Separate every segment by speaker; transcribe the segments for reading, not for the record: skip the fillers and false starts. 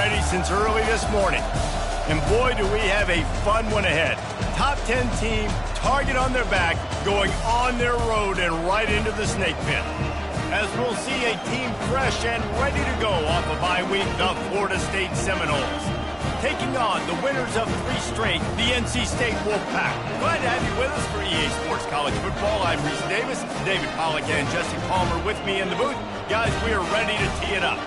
Speaker 1: ready since early this morning. And boy, do we have a fun one ahead. Top 10 team, target on their back, going on their road and right into the snake pit. As we'll see a team fresh and ready to go off a bye week, the Florida State Seminoles. Taking on the winners of 3 straight, the NC State Wolfpack. Glad to have you with us for EA Sports College Football. I'm Reese Davis, David Pollack and Jesse Palmer with me in the booth. Guys, we are ready to tee it up.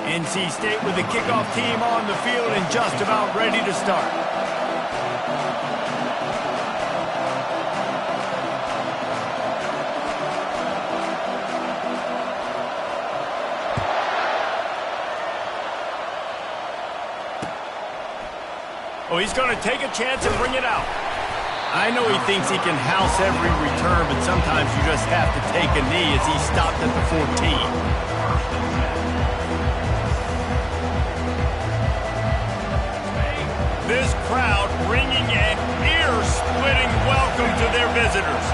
Speaker 1: NC State with the kickoff team on the field and just about ready to start. Oh, he's going to take a chance and bring it out. I know he thinks he can house every return, but sometimes you just have to take a knee as he stopped at the 14. This crowd bringing an ear-splitting welcome to their visitors.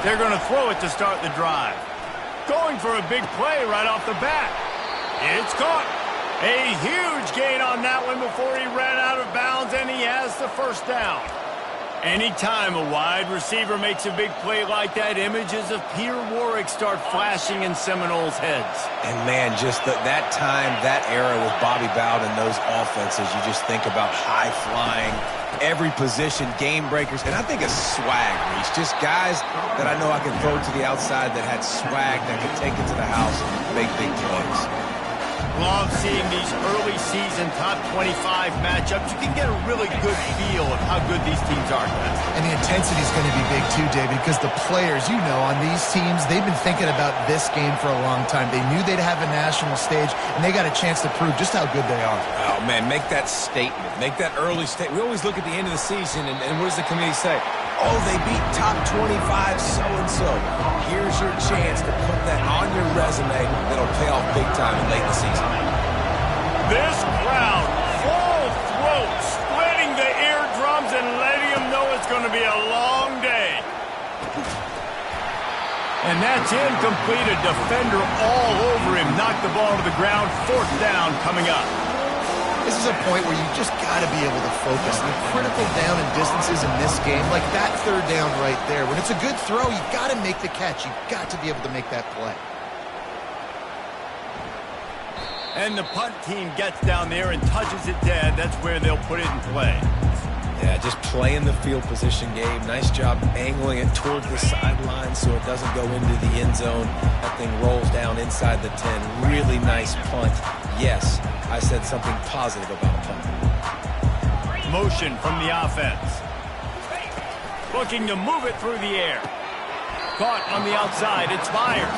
Speaker 1: They're going to throw it to start the drive. Going for a big play right off the bat. It's caught. A huge gain on that one before he ran out of bounds, and he has the first down. Anytime a wide receiver makes a big play like that, images of Peter Warrick start flashing in Seminoles' heads.
Speaker 2: And, man, just that time, that era with Bobby Bowden, those offenses, you just think about high-flying, every position, game breakers, and I think of swag, Reese. Just guys that I know I can throw to the outside that had swag that could take it to the house and make big plays.
Speaker 1: Love seeing these early season top 25 matchups. You can get a really good feel of how good these teams are, guys.
Speaker 3: And the intensity is going to be big too, David, because the players, you know, on these teams, they've been thinking about this game for a long time. They knew they'd have a national stage, and they got a chance to prove just how good they are.
Speaker 2: Oh, man, make that statement. Make that early statement. We always look at the end of the season, and what does the committee say? Oh, they beat top 25 so-and-so. Here's your chance to put that on your resume that'll pay off big time late in the season.
Speaker 1: This crowd, full throat, splitting the eardrums and letting them know it's going to be a long day. And that's incomplete. A defender all over him. Knocked the ball to the ground. 4th down coming up.
Speaker 3: This is a point where you just got to be able to focus. The critical down and distances in this game, like that 3rd down right there. When it's a good throw, you got to make the catch. You got to be able to make that play.
Speaker 1: And the punt team gets down there and touches it dead. That's where they'll put it in play.
Speaker 2: Yeah, just playing the field position game. Nice job angling it toward the sideline so it doesn't go into the end zone. That thing rolls down inside the 10. Really nice punt. Yes, I said something positive about punt.
Speaker 1: Motion from the offense. Looking to move it through the air. Caught on the outside. It's fired.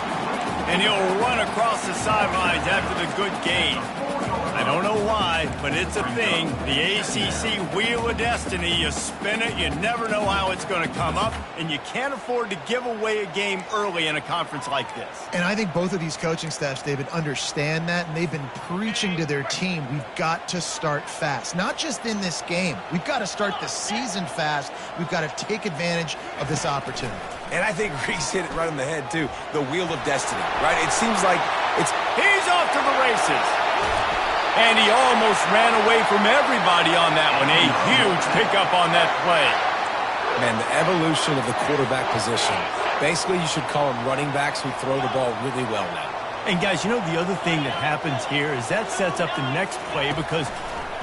Speaker 1: And he'll run across the sidelines after the good gain. I don't know why, but it's a thing. The ACC Wheel of Destiny, you spin it, you never know how it's going to come up, and you can't afford to give away a game early in a conference like this.
Speaker 3: And I think both of these coaching staffs, David, understand that, and they've been preaching to their team, we've got to start fast. Not just in this game. We've got to start the season fast. We've got to take advantage of this opportunity.
Speaker 2: And I think Reese hit it right on the head, too. The Wheel of Destiny, right? It seems like it's...
Speaker 1: He's off to the races. And he almost ran away from everybody on that one. A huge pickup on that play.
Speaker 2: Man, the evolution of the quarterback position. Basically, you should call them running backs who throw the ball really well now.
Speaker 1: And, guys, you know the other thing that happens here is that sets up the next play because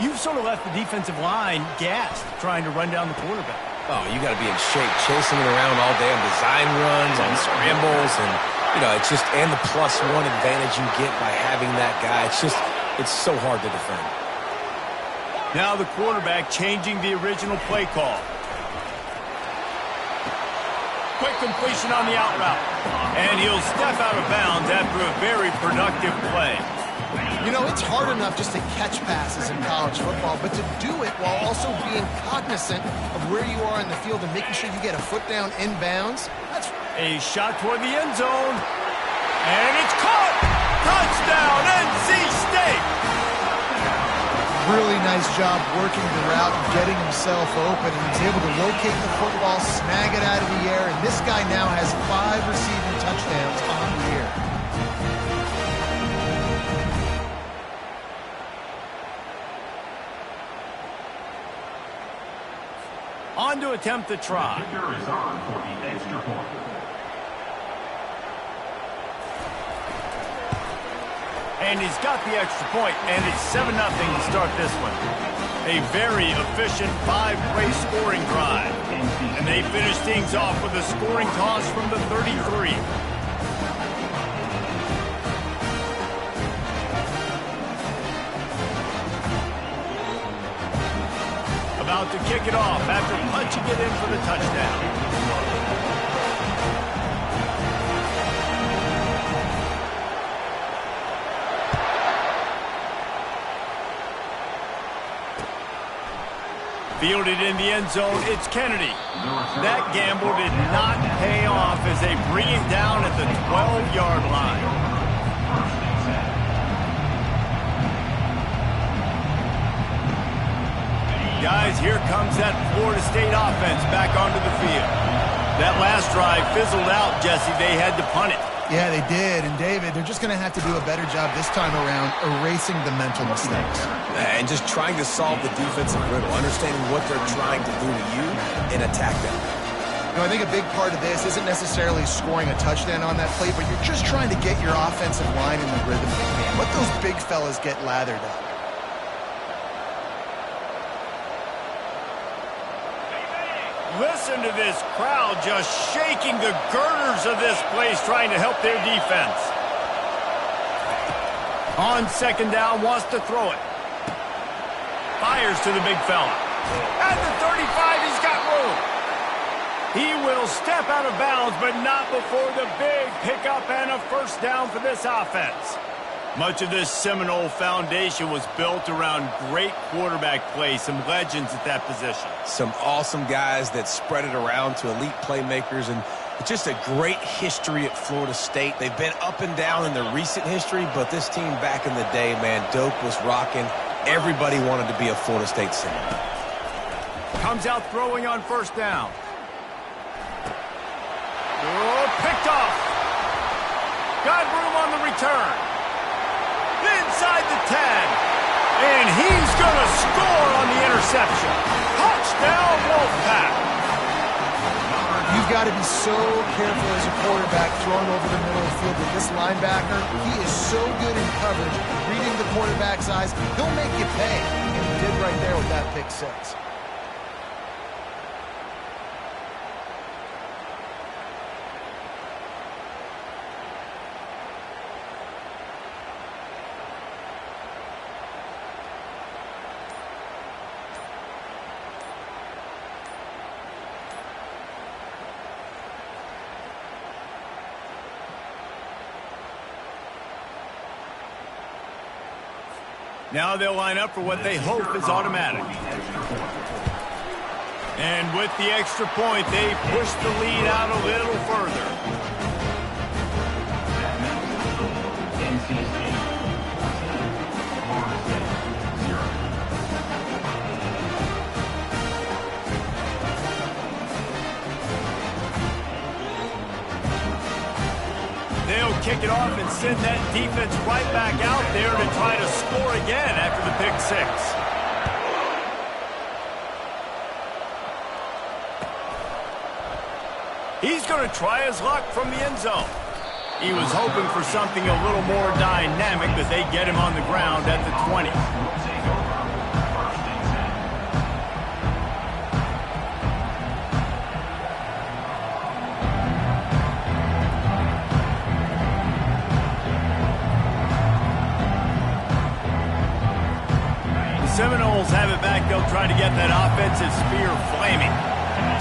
Speaker 1: you've sort of left the defensive line gassed trying to run down the quarterback.
Speaker 2: Oh, you got to be in shape, chasing it around all day on design runs, on scrambles, and, you know, it's just, and the +1 advantage you get by having that guy. It's just... It's so hard to defend.
Speaker 1: Now the quarterback changing the original play call. Quick completion on the out route. And he'll step out of bounds after a very productive play.
Speaker 3: You know, it's hard enough just to catch passes in college football, but to do it while also being cognizant of where you are in the field and making sure you get a foot down inbounds. That's
Speaker 1: a shot toward the end zone. And it's caught! Touchdown, NC State!
Speaker 3: Really nice job working the route and getting himself open, and he's able to locate the football, snag it out of the air, and this guy now has 5 receiving touchdowns on the year.
Speaker 1: On to attempt the try.
Speaker 4: The kicker is on for the extra point.
Speaker 1: And he's got the extra point, and it's 7-0 to start this one. A very efficient 5-play scoring drive. And they finish things off with a scoring toss from the 33. About to kick it off after punching it in for the touchdown. Fielded in the end zone, it's Kennedy. That gamble did not pay off as they bring him down at the 12-yard line. Guys, here comes that Florida State offense back onto the field. That last drive fizzled out, Jesse. They had to punt it.
Speaker 3: Yeah, they did. And, David, they're just going to have to do a better job this time around erasing the mental mistakes.
Speaker 2: And just trying to solve the defensive riddle, understanding what they're trying to do to you and attack them.
Speaker 3: You know, I think a big part of this isn't necessarily scoring a touchdown on that play, but you're just trying to get your offensive line in the rhythm. Let those big fellas get lathered up.
Speaker 1: Listen to this crowd just shaking the girders of this place trying to help their defense. On second down, wants to throw it. Fires to the big fella. At the 35, he's got room. He will step out of bounds, but not before the big pickup and a first down for this offense. Much of this Seminole foundation was built around great quarterback play, some legends at that position.
Speaker 2: Some awesome guys that spread it around to elite playmakers, and just a great history at Florida State. They've been up and down in their recent history, but this team back in the day, man, Doak was rocking. Everybody wanted to be a Florida State Seminole.
Speaker 1: Comes out throwing on first down. Oh, picked off. Got room on the return. Inside the 10. And he's going to score on the interception. Touchdown, Wolfpack.
Speaker 3: You've got to be so careful as a quarterback throwing over the middle of the field with this linebacker. He is so good in coverage, reading the quarterback's eyes. He'll make you pay. And he did right there with that pick six.
Speaker 1: Now they'll line up for what they hope is automatic. And with the extra point, they push the lead out a little further. They'll kick it off and send that defense right back out there to try to score again after the pick six. He's going to try his luck from the end zone. He was hoping for something a little more dynamic, but they get him on the ground at the 20. Seminoles have it back. They'll try to get that offensive spear flaming.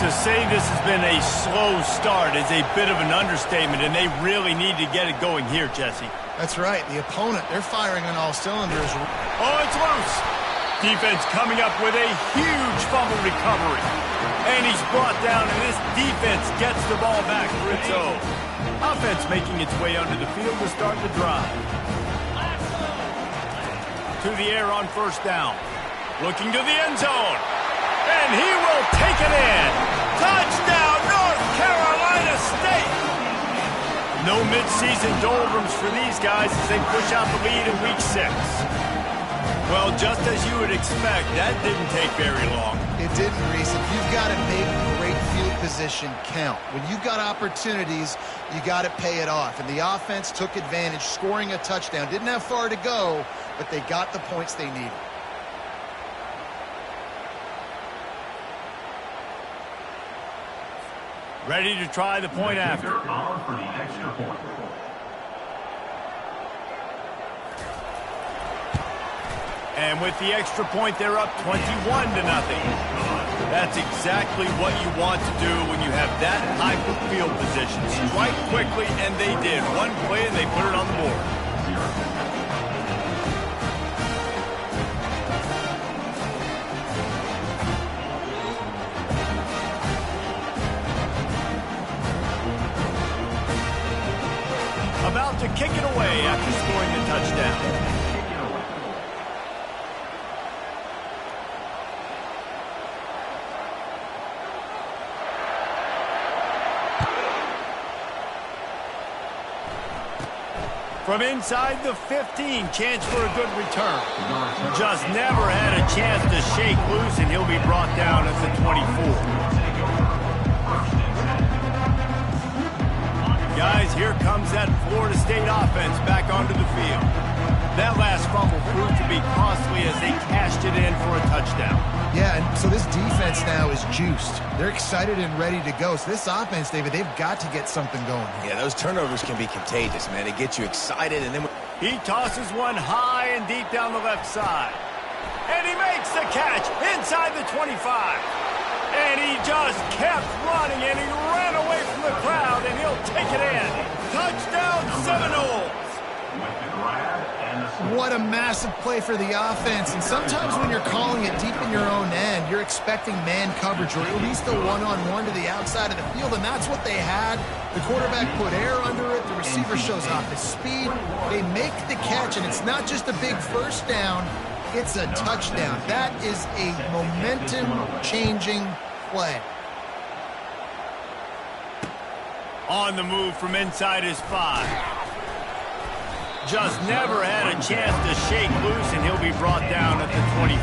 Speaker 1: To say this has been a slow start is a bit of an understatement, and they really need to get it going here, Jesse.
Speaker 3: That's right. The opponent, they're firing on all cylinders.
Speaker 1: Oh, it's loose. Defense coming up with a huge fumble recovery. And he's brought down, and this defense gets the ball back for its own. Offense making its way onto the field to start the drive. To the air on first down. Looking to the end zone. And he will take it in. Touchdown, North Carolina State. No midseason doldrums for these guys as they push out the lead in Week 6. Well, just as you would expect, that didn't take very long.
Speaker 3: It didn't, Reese. If you've got to make great field position count, when you've got opportunities, you got to pay it off. And the offense took advantage, scoring a touchdown. Didn't have far to go, but they got the points they needed.
Speaker 1: Ready to try the point after.
Speaker 4: On for the extra point.
Speaker 1: And with the extra point, they're up 21-0. That's exactly what you want to do when you have that type of field position. Strike quickly, and they did. One play, and they put it on the board. About to kick it away after scoring the touchdown. From inside the 15, chance for a good return. Just never had a chance to shake loose, and he'll be brought down at the 24. Guys, here comes that Florida State offense back onto the field. That last fumble proved to be costly as they cashed it in for a touchdown.
Speaker 3: Yeah, and so this defense now is juiced. They're excited and ready to go. So this offense, David, they've got to get something going.
Speaker 2: Yeah, those turnovers can be contagious, man. They get you excited, and then...
Speaker 1: He tosses one high and deep down the left side. And he makes the catch inside the 25. And he just kept running, and he ran away from the crowd, and he'll take it in. Touchdown, Seminoles.
Speaker 3: What a massive play for the offense. And sometimes when you're calling it deep in your own end, you're expecting man coverage or at least a one-on-one to the outside of the field, and that's what they had. The quarterback put air under it. The receiver shows off his speed. They make the catch, and it's not just a big first down. It's a touchdown. That is a momentum-changing play.
Speaker 1: On the move from inside his 5. Just never had a chance to shake loose, and he'll be brought down at the 24.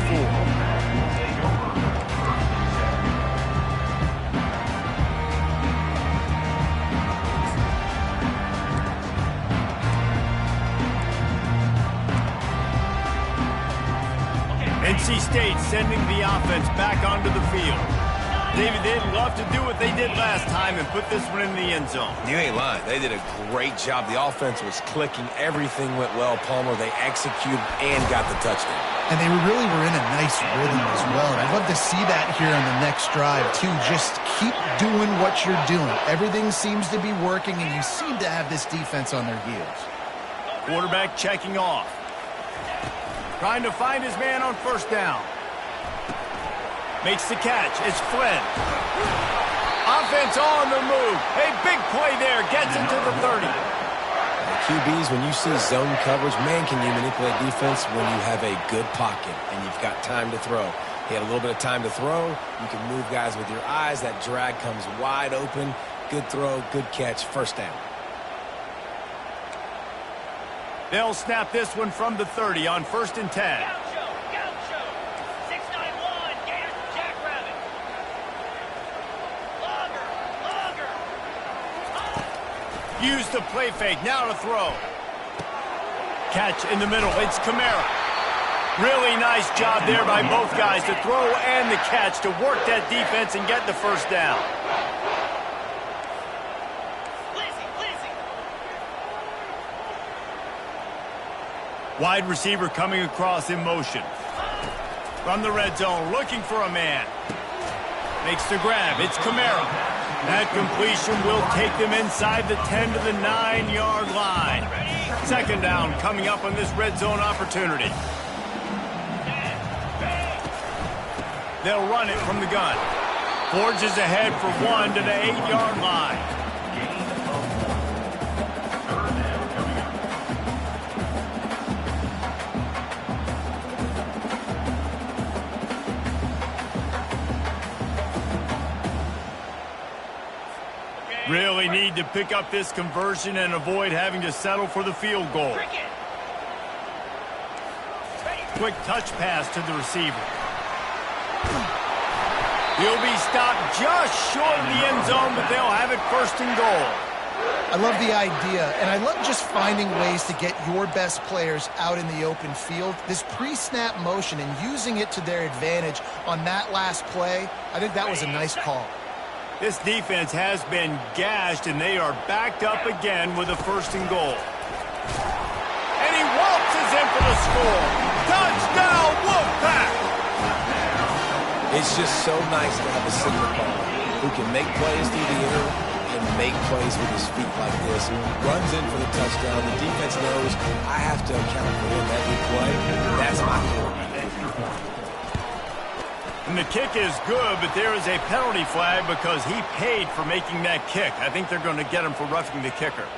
Speaker 1: NC State sending the offense back onto the field. David, they'd love to do what they did last time and put this one in the end zone.
Speaker 2: You ain't lying. They did a great job. The offense was clicking. Everything went well, Palmer. They executed and got the touchdown.
Speaker 3: And they really were in a nice rhythm as well. And I'd love to see that here on the next drive, too. Just keep doing what you're doing. Everything seems to be working, and you seem to have this defense on their heels.
Speaker 1: Quarterback checking off. Trying to find his man on first down. Makes the catch. It's Flynn. Offense on the move. A big play there. Gets into the 30.
Speaker 2: QBs, when you see zone coverage, man, can you manipulate defense when you have a good pocket and you've got time to throw. He had a little bit of time to throw. You can move guys with your eyes. That drag comes wide open. Good throw, good catch, first down.
Speaker 1: They'll snap this one from the 30 on 1st and 10. Use the play fake. Now to throw. Catch in the middle. It's Kamara. Really nice job there by both guys to throw and the catch to work that defense and get the first down. Wide receiver coming across in motion. From the red zone, looking for a man. Makes the grab. It's Kamara. That completion will take them inside the 10 to the 9-yard line. Second down coming up on this red zone opportunity. They'll run it from the gun. Forges ahead for 1 to the 8-yard line. Really need to pick up this conversion and avoid having to settle for the field goal. Quick touch pass to the receiver. He'll be stopped just short of the end zone, but they'll have it first and goal.
Speaker 3: I love the idea, and I love just finding ways to get your best players out in the open field. This pre-snap motion and using it to their advantage on that last play, I think that was a nice call.
Speaker 1: This defense has been gashed, and they are backed up again with a first and goal. And he waltzes in for the score. Touchdown, Wolfpack!
Speaker 2: It's just so nice to have a signal caller who can make plays through the air and make plays with his feet like this. Runs in for the touchdown. The defense knows I have to account for him every play. That's my quarterback.
Speaker 1: And the kick is good, but there is a penalty flag because he paid for making that kick. I think they're going to get him for roughing the kicker.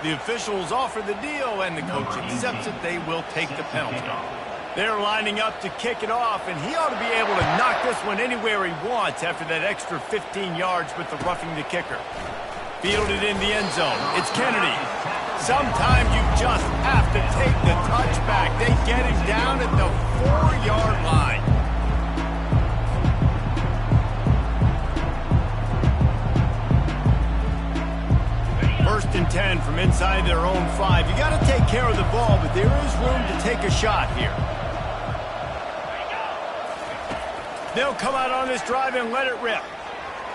Speaker 1: The officials offer the deal, and the coach accepts it. They will take the penalty. They're lining up to kick it off, and he ought to be able to knock this one anywhere he wants after that extra 15 yards with the roughing the kicker. Fielded in the end zone. It's Kennedy. Sometimes you just have to take the touchback. They get him down at the 4-yard line. First and 10 from inside their own 5. You got to take care of the ball, but there is room to take a shot here. They'll come out on this drive and let it rip.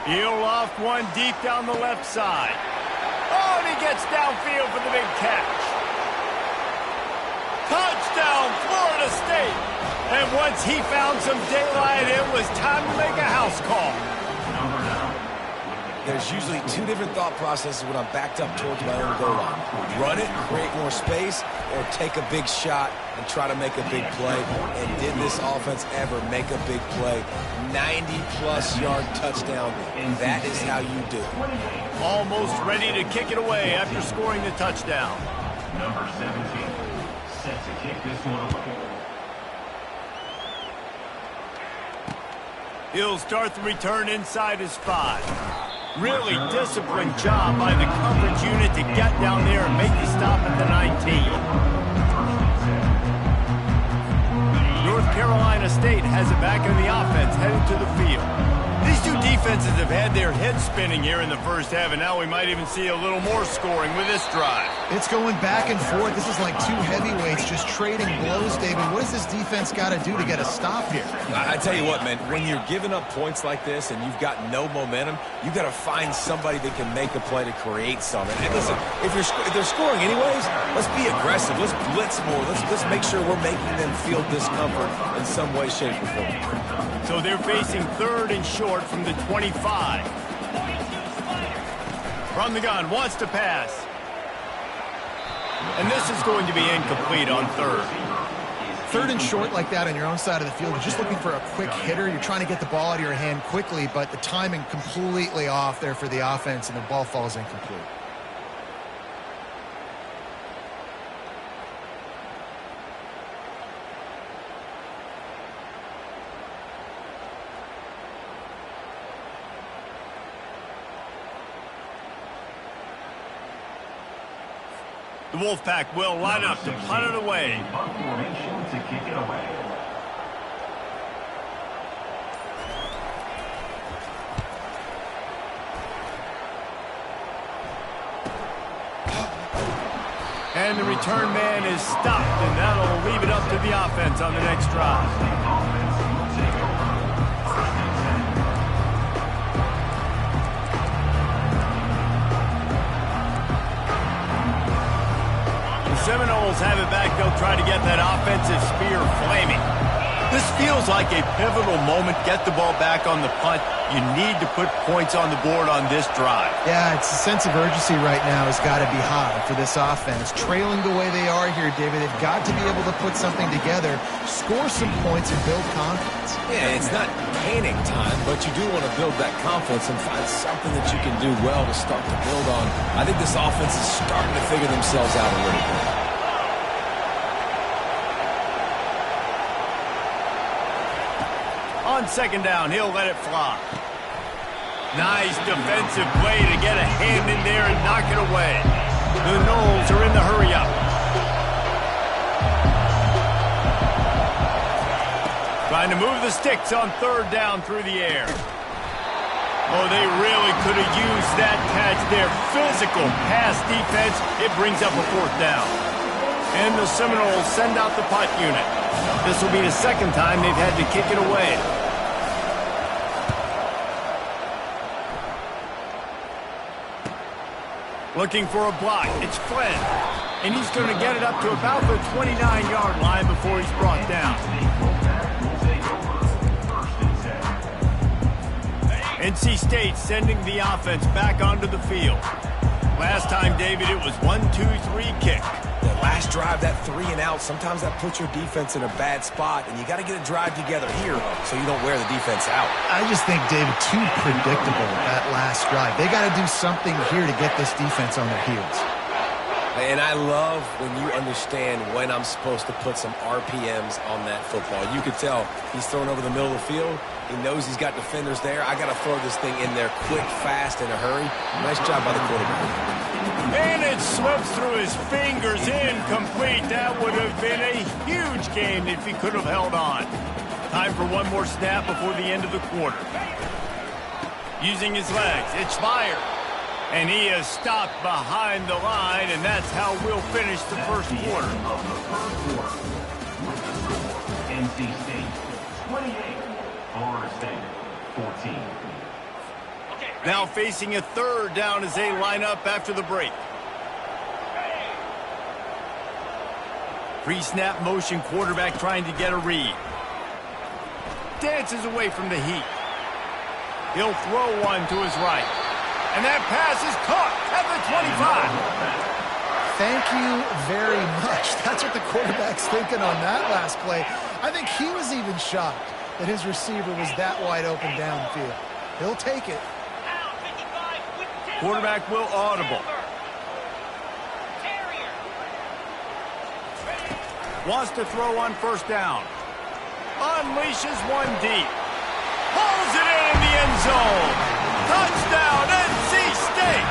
Speaker 1: He'll loft one deep down the left side. Oh, and he gets downfield for the big catch. Touchdown, Florida State. And once he found some daylight, it was time to make a house call.
Speaker 2: There's usually two different thought processes when I'm backed up towards my own goal line. Run it, create more space, or take a big shot and try to make a big play. And did this offense ever make a big play? 90-plus yard touchdown. That is how you do it.
Speaker 1: Almost ready to kick it away after scoring the touchdown.
Speaker 4: Number 17, set to kick this one away.
Speaker 1: He'll start the return inside his 5. Really disciplined job by the coverage unit to get down there and make the stop at the 19. North Carolina State has it back in the offense, headed to the field. These two defenses have had their heads spinning here in the first half, and now we might even see a little more scoring with this drive.
Speaker 3: It's going back and forth. This is like two heavyweights just trading blows, David. What does this defense got to do to get a stop here?
Speaker 2: I tell you what, man, when you're giving up points like this and you've got no momentum, you've got to find somebody that can make a play to create something. And listen, if they're scoring anyways, let's be aggressive. Let's blitz more. Let's make sure we're making them feel discomfort in some way, shape, or form.
Speaker 1: So they're facing third and short from the 25. From the gun, wants to pass. And this is going to be incomplete on third.
Speaker 3: Third and short like that on your own side of the field, you're just looking for a quick hitter. You're trying to get the ball out of your hand quickly, but the timing completely off there for the offense, and the ball falls incomplete.
Speaker 1: The Wolfpack will line up to punt it away.
Speaker 4: Punt formation to kick it away.
Speaker 1: And the return man is stopped, and that'll leave it up to the offense on the next drive. The Seminoles have it back. They'll try to get that offensive spear flaming. This feels like a pivotal moment. Get the ball back on the punt. You need to put points on the board on this drive.
Speaker 3: Yeah, it's a sense of urgency right now has got to be high for this offense. Trailing the way they are here, David, they've got to be able to put something together, score some points, and build confidence.
Speaker 2: Yeah, it's not panic time, but you do want to build that confidence and find something that you can do well to start to build on. I think this offense is starting to figure themselves out a little bit.
Speaker 1: On second down, he'll let it fly. Nice defensive play to get a hand in there and knock it away. The Noles are in the hurry-up. Trying to move the sticks on third down through the air. Oh, they really could have used that catch there. Physical pass defense. It brings up a fourth down. And the Seminoles send out the punt unit. This will be the second time they've had to kick it away. Looking for a block. It's Flynn. And he's going to get it up to about the 29-yard line before he's brought down. NC State sending the offense back onto the field. Last time, David, it was 1-2-3 kick.
Speaker 2: The last drive, that 3 and out, sometimes that puts your defense in a bad spot, and you got to get a drive together here so you don't wear the defense out.
Speaker 3: I just think, David, too predictable that last drive. They got to do something here to get this defense on their heels.
Speaker 2: And I love when you understand when I'm supposed to put some RPMs on that football. You could tell he's throwing over the middle of the field. He knows he's got defenders there. I got to throw this thing in there quick, fast, in a hurry. Nice job by the quarterback.
Speaker 1: And it slips through his fingers, incomplete. That would have been a huge game if he could have held on. Time for one more snap before the end of the quarter. Using his legs, it's fired. And he is stopped behind the line, and that's how we'll finish the first quarter.
Speaker 4: NC State 28, Florida State 14.
Speaker 1: Now facing a third down as they line up after the break. Pre-snap motion, quarterback trying to get a read. Dances away from the heat. He'll throw one to his right. And that pass is caught at the 25.
Speaker 3: Thank you very much. That's what the quarterback's thinking on that last play. I think he was even shocked that his receiver was that wide open downfield. He'll take it.
Speaker 1: Quarterback will audible. Wants to throw on first down. Unleashes one deep. Pulls it in the end zone. Touchdown, NC State.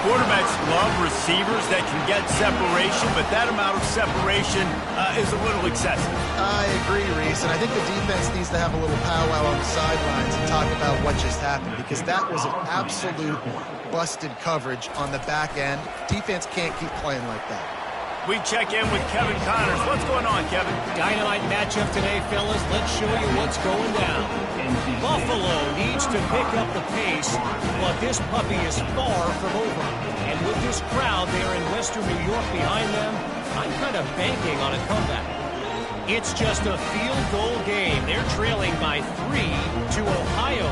Speaker 1: Quarterbacks love receivers that can get separation, but that amount of separation is a little excessive.
Speaker 3: I agree, Reese, and I think the defense needs to have a little powwow on the sidelines and talk about what just happened, because that was an absolute busted coverage on the back end. Defense can't keep playing like that.
Speaker 1: We check in with Kevin Connors. What's going on, Kevin?
Speaker 5: Dynamite matchup today, fellas. Let's show you what's going down. Buffalo needs to pick up the pace, but this puppy is far from over. And with this crowd there in Western New York behind them, I'm kind of banking on a comeback. It's just a field goal game. They're trailing by 3 to Ohio.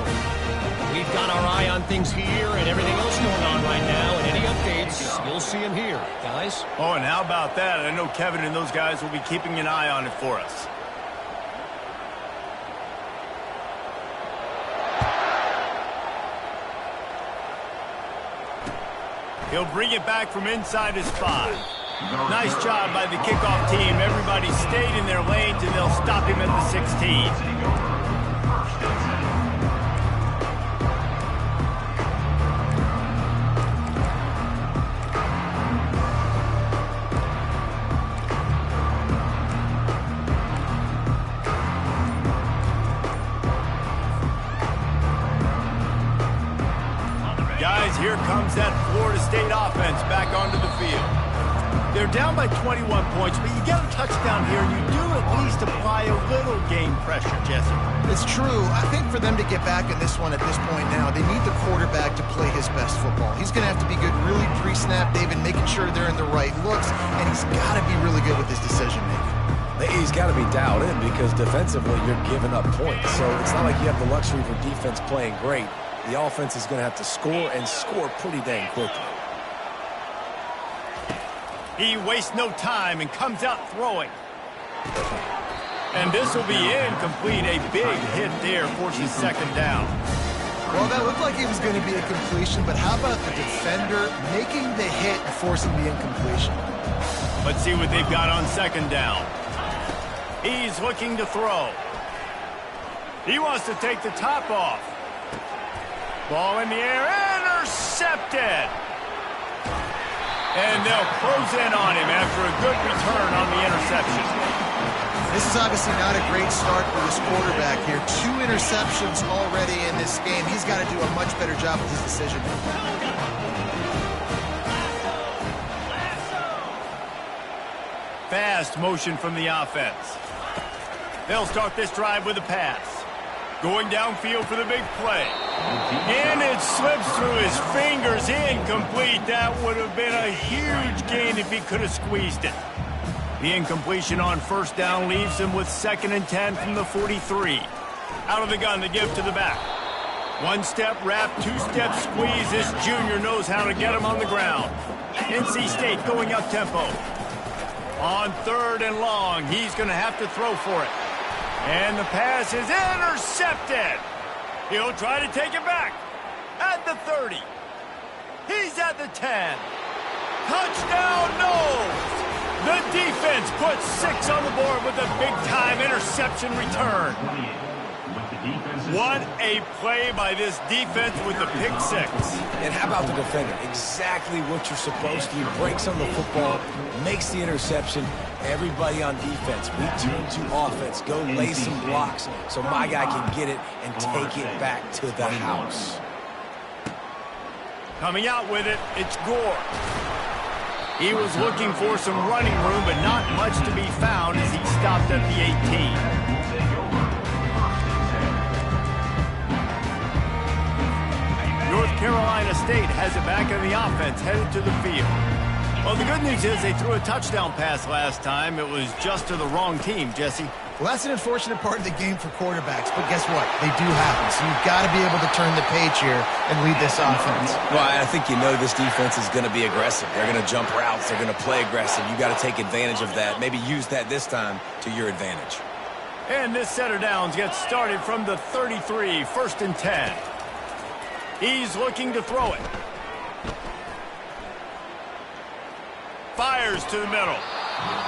Speaker 5: We've got our eye on things here and everything else going on right now, and any updates, you'll see them here, guys.
Speaker 1: Oh, and how about that? I know Kevin and those guys will be keeping an eye on it for us. He'll bring it back from inside his 5. Nice job by the kickoff team. Everybody stayed in their lanes, and they'll stop him at the 16. Guys, here comes that Florida State offense back onto the field. They're down by 21 points, but you get a touchdown here, and you do at least apply a little game pressure, Jesse.
Speaker 3: It's true. I think for them to get back in this one at this point now, they need the quarterback to play his best football. He's going to have to be good really pre-snap, David, making sure they're in the right looks, and he's got to be really good with his decision-making.
Speaker 2: He's got to be dialed in because defensively you're giving up points. So it's not like you have the luxury for defense playing great. The offense is going to have to score and score pretty dang quickly.
Speaker 1: He wastes no time and comes out throwing. And this will be incomplete. A big hit there forces second down.
Speaker 3: Well, that looked like it was going to be a completion, but how about the defender making the hit and forcing the incompletion?
Speaker 1: Let's see what they've got on second down. He's looking to throw. He wants to take the top off. Ball in the air, intercepted. And they'll close in on him after a good return on the interception.
Speaker 3: This is obviously not a great start for this quarterback here. 2 interceptions already in this game. He's got to do a much better job with his decision.
Speaker 1: Fast motion from the offense. They'll start this drive with a pass. Going downfield for the big play. And it slips through his fingers. Incomplete. That would have been a huge gain if he could have squeezed it. The incompletion on first down leaves him with 2nd and 10 from the 43. Out of the gun to give to the back. 1-step wrap, 2-step squeeze. This junior knows how to get him on the ground. NC State going up tempo. On 3rd and long, he's going to have to throw for it. And the pass is intercepted. He'll try to take it back. At the 30. He's at the 10. Touchdown, Noles! The defense puts 6 on the board with a big-time interception return. What a play by this defense with the pick 6.
Speaker 2: And how about the defender? Exactly what you're supposed to do. Breaks on the football, makes the interception. Everybody on defense, we turn to offense. Go lay some blocks so my guy can get it and take it back to the house.
Speaker 1: Coming out with it, it's Gore. He was looking for some running room, but not much to be found as he stopped at the 18. North Carolina State has it back in the offense, headed to the field. Well, the good news is they threw a touchdown pass last time. It was just to the wrong team, Jesse.
Speaker 3: Well, that's an unfortunate part of the game for quarterbacks, but guess what? They do happen, so you've got to be able to turn the page here and lead this offense.
Speaker 2: Well, I think you know this defense is going to be aggressive. They're going to jump routes. They're going to play aggressive. You got to take advantage of that. Maybe use that this time to your advantage.
Speaker 1: And this set of downs gets started from the 33, 1st and 10. He's looking to throw it. Fires to the middle.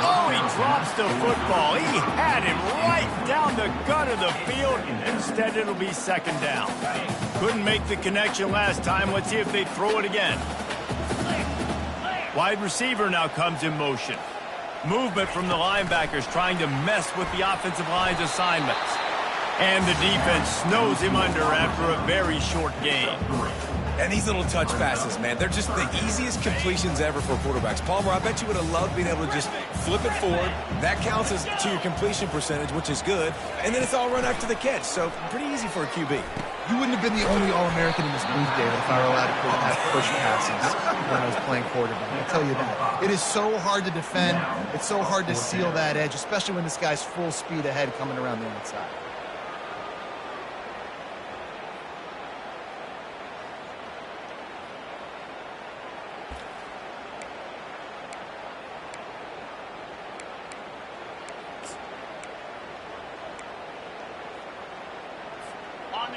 Speaker 1: Oh, he drops the football. He had him right down the gut of the field. Instead, it'll be 2nd down. Couldn't make the connection last time. Let's see if they throw it again. Wide receiver now comes in motion. Movement from the linebackers trying to mess with the offensive line's assignments. And the defense snows him under after a very short game.
Speaker 2: And these little touch passes, man, they're just the easiest completions ever for quarterbacks. Palmer, I bet you would have loved being able to just flip it forward. That counts as to your completion percentage, which is good. And then it's all run after the catch. So pretty easy for a QB.
Speaker 3: You wouldn't have been the only All-American in this booth, David, if I were allowed to have push passes when I was playing quarterback. I'll tell you that. It is so hard to defend. It's so hard to seal that edge, especially when this guy's full speed ahead coming around the outside.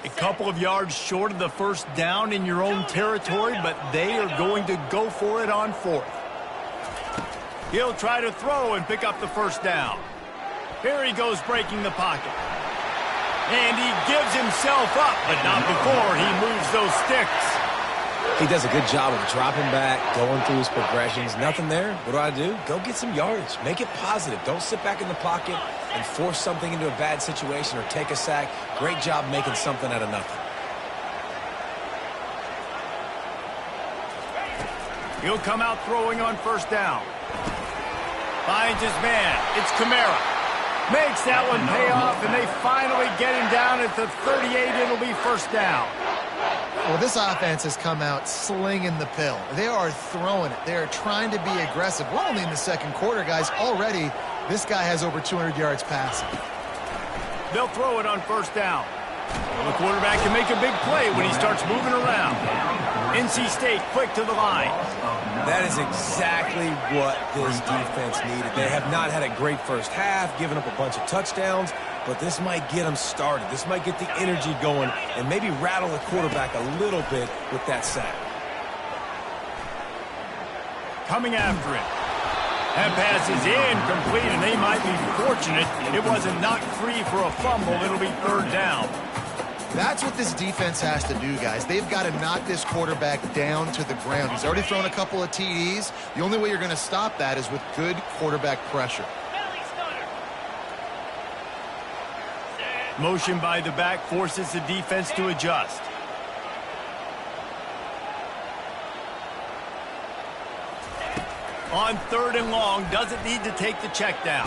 Speaker 1: A couple of yards short of the 1st down in your own territory, but they are going to go for it on 4th. He'll try to throw and pick up the 1st down. Here he goes breaking the pocket. And he gives himself up, but not before he moves those sticks.
Speaker 2: He does a good job of dropping back, going through his progressions. Nothing there. What do I do? Go get some yardage. Make it positive. Don't sit back in the pocket and force something into a bad situation or take a sack. Great job making something out of nothing.
Speaker 1: He'll come out throwing on 1st down. Finds his man. It's Kamara. Makes that one pay off, and they finally get him down at the 38. It'll be 1st down.
Speaker 3: Well, this offense has come out slinging the pill. They are throwing it. They are trying to be aggressive. We're only in the 2nd quarter, guys. Already, This guy has over 200 yards passing.
Speaker 1: They'll throw it on first down. The quarterback can make a big play when he starts moving around. NC State quick to the line.
Speaker 2: That is exactly what this defense needed. They have not had a great first half, given up a bunch of touchdowns, but this might get them started. This might get the energy going and maybe rattle the quarterback a little bit with that sack.
Speaker 1: Coming after it. That pass is incomplete, and they might be fortunate it wasn't knocked free for a fumble. It'll be third down.
Speaker 3: That's what this defense has to do, guys. They've got to knock this quarterback down to the ground. He's already thrown a couple of TDs. The only way you're going to stop that is with good quarterback pressure.
Speaker 1: Motion by the back forces the defense to adjust. On third and long, doesn't need to take the check down.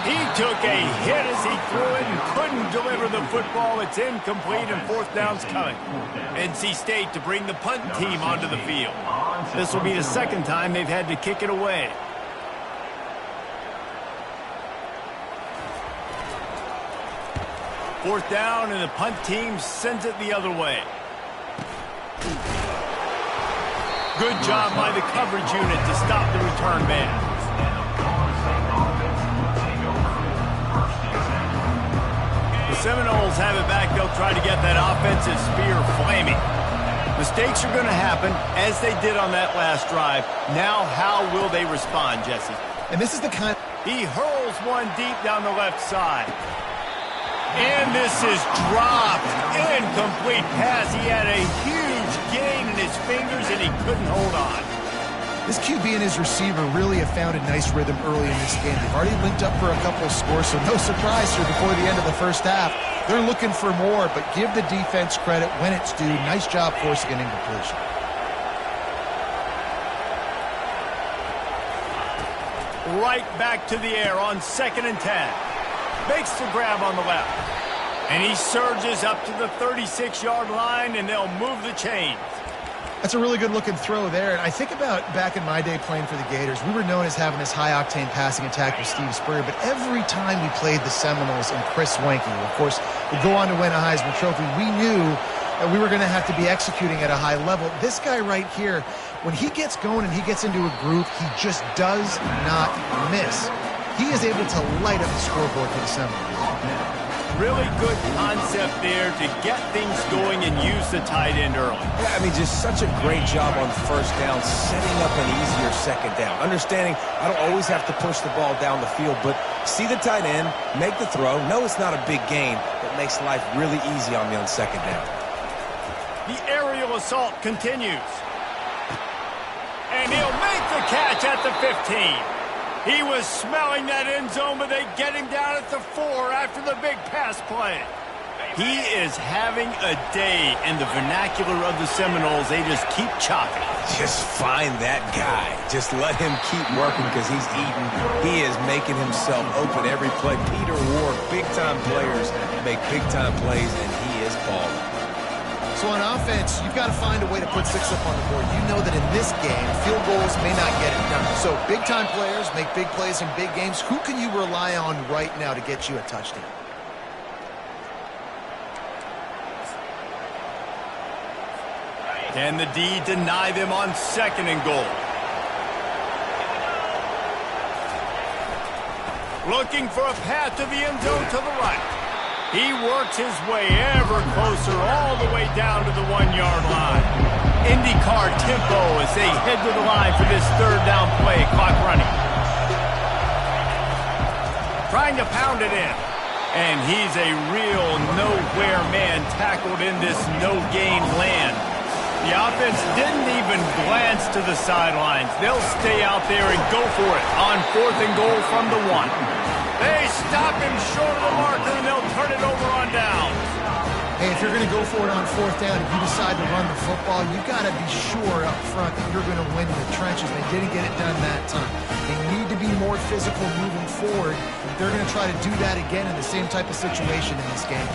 Speaker 1: He took a hit as he threw it and couldn't deliver the football. It's incomplete and fourth down's coming. NC State to bring the punt team onto the field. This will be the second time they've had to kick it away. Fourth down, and the punt team sends it the other way. Good job by the coverage unit to stop the return man. The Seminoles have it back. They'll try to get that offensive spear flaming. Mistakes are going to happen, as they did on that last drive. Now, how will they respond, Jesse?
Speaker 3: And this is the kind...
Speaker 1: He hurls one deep down the left side. And this is dropped. Incomplete pass. He had a huge gain in his fingers, and he couldn't hold on.
Speaker 3: This QB and his receiver really have found a nice rhythm early in this game. They've already linked up for a couple of scores, so no surprise here before the end of the first half. They're looking for more, but give the defense credit when it's due. Nice job forcing an incompletion.
Speaker 1: Right back to the air on 2nd and 10. Makes the grab on the left. And he surges up to the 36-yard line, and they'll move the chains.
Speaker 3: That's a really good-looking throw there. And I think about back in my day playing for the Gators, we were known as having this high-octane passing attack with Steve Spurrier, but every time we played the Seminoles and Chris Wenke, of course, would go on to win a Heisman Trophy, we knew that we were going to have to be executing at a high level. This guy right here, when he gets going and he gets into a groove, he just does not miss. He is able to light up the scoreboard for the Seminoles.
Speaker 1: Really good concept there to get things going and use the tight end early.
Speaker 2: Yeah, I mean, just such a great job on first down, setting up an easier second down. Understanding I don't always have to push the ball down the field, but see the tight end, make the throw. No, it's not a big gain, but makes life really easy on me on second down.
Speaker 1: The aerial assault continues. And he'll make the catch at the 15. He was smelling that end zone, but they get him down at the 4 after the big pass play. He is having a day in the vernacular of the Seminoles. They just keep chopping.
Speaker 2: Just find that guy. Just let him keep working because he's eating. He is making himself open every play. Peter Ward, big-time players make big-time plays, and he is balling.
Speaker 3: So on offense, you've got to find a way to put 6 up on the board. You know that in this game, field goals may not get it done. So big-time players make big plays in big games. Who can you rely on right now to get you a touchdown?
Speaker 1: Can the D deny them on 2nd and goal? Looking for a path to the end zone to the right. He works his way ever closer all the way down to the 1-yard line. IndyCar tempo as they head to the line for this third down play. Clock running. Trying to pound it in. And he's a real nowhere man tackled in this no-gain land. The offense didn't even glance to the sidelines. They'll stay out there and go for it on 4th and goal from the 1. They stop him short of the marker, and they'll turn it over on down.
Speaker 3: Hey, if you're going to go for it on 4th down, if you decide to run the football, you got to be sure up front that you're going to win the trenches. They didn't get it done that time. They need to be more physical moving forward. They're going to try to do that again in the same type of situation in this game.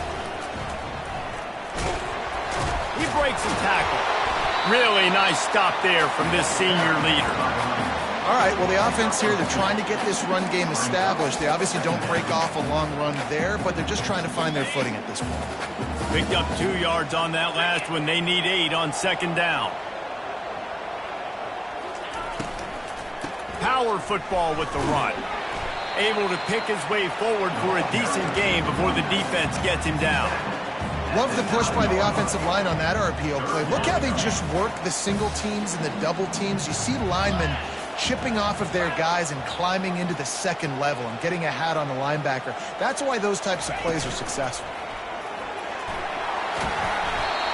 Speaker 1: He breaks a tackle. Really nice stop there from this senior leader.
Speaker 3: All right, well, the offense here, they're trying to get this run game established. They obviously don't break off a long run there, but they're just trying to find their footing at this point.
Speaker 1: Picked up 2 yards on that last one. They need 8 on second down. Power football with the run. Able to pick his way forward for a decent game before the defense gets him down.
Speaker 3: Love the push by the offensive line on that RPO play. Look how they just work the single teams and the double teams. You see linemen chipping off of their guys and climbing into the second level and getting a hat on the linebacker. That's why those types of plays are successful.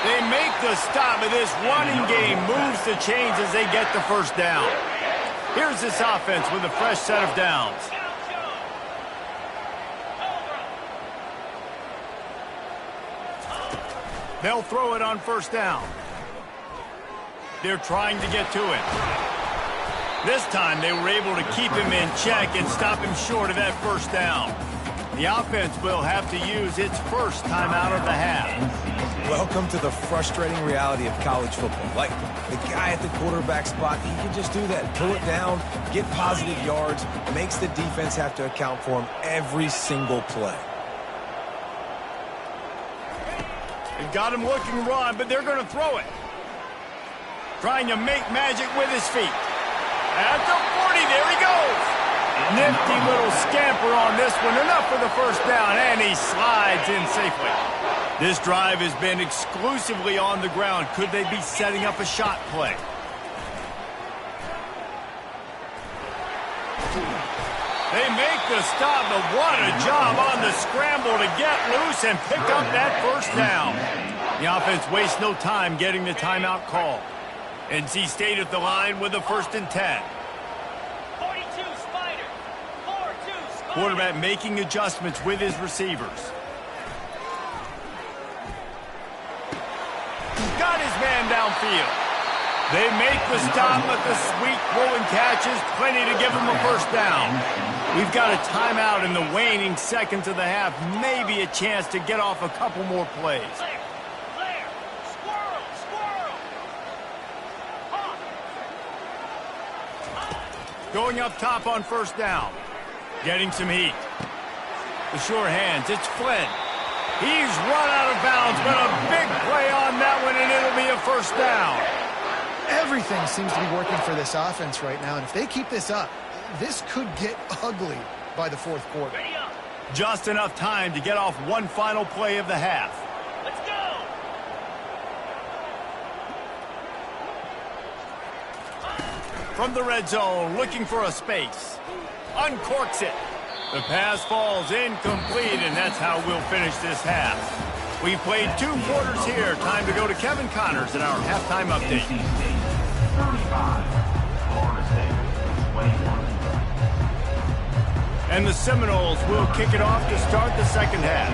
Speaker 1: They make the stop, and this running game moves the chains as they get the first down. Here's this offense with a fresh set of downs. They'll throw it on first down. They're trying to get to it. This time they were able to keep him in check and stop him short of that first down. The offense will have to use its first timeout of the half.
Speaker 2: Welcome to the frustrating reality of college football. Like, the guy at the quarterback spot, he can just do that. Pull it down, get positive yards, makes the defense have to account for him every single play.
Speaker 1: They've got him looking run, but they're going to throw it. Trying to make magic with his feet. At the 40, there he goes. Nifty little scamper on this one. Enough for the first down, and he slides in safely. This drive has been exclusively on the ground. Could they be setting up a shot play? They make the stop, but what a job on the scramble to get loose and pick up that first down. The offense wastes no time getting the timeout call. NC State at the line with a 1st and 10.
Speaker 6: 42 Spider. 4-2 Spider.
Speaker 1: Quarterback making adjustments with his receivers. He's got his man downfield. They make the stop, but the sweet throw and catch is plenty to give them a first down. We've got a timeout in the waning seconds of the half. Maybe a chance to get off a couple more plays.
Speaker 6: Clear. Squirrel. Squirrel.
Speaker 1: Going up top on first down. Getting some heat. The sure hands. It's Flynn. He's run out of bounds, but a big play on that one, and it'll be a first down.
Speaker 3: Everything seems to be working for this offense right now, and if they keep this up, this could get ugly by the fourth quarter.
Speaker 6: Ready up.
Speaker 1: Just enough time to get off one final play of the half.
Speaker 6: Let's go.
Speaker 1: From the red zone, looking for a space. Uncorks it. The pass falls incomplete, and that's how we'll finish this half. We've played 2 quarters here. Time to go to Kevin Connors in our halftime update.
Speaker 4: NC State 35, Florida State 21.
Speaker 1: And the Seminoles will kick it off to start the second half.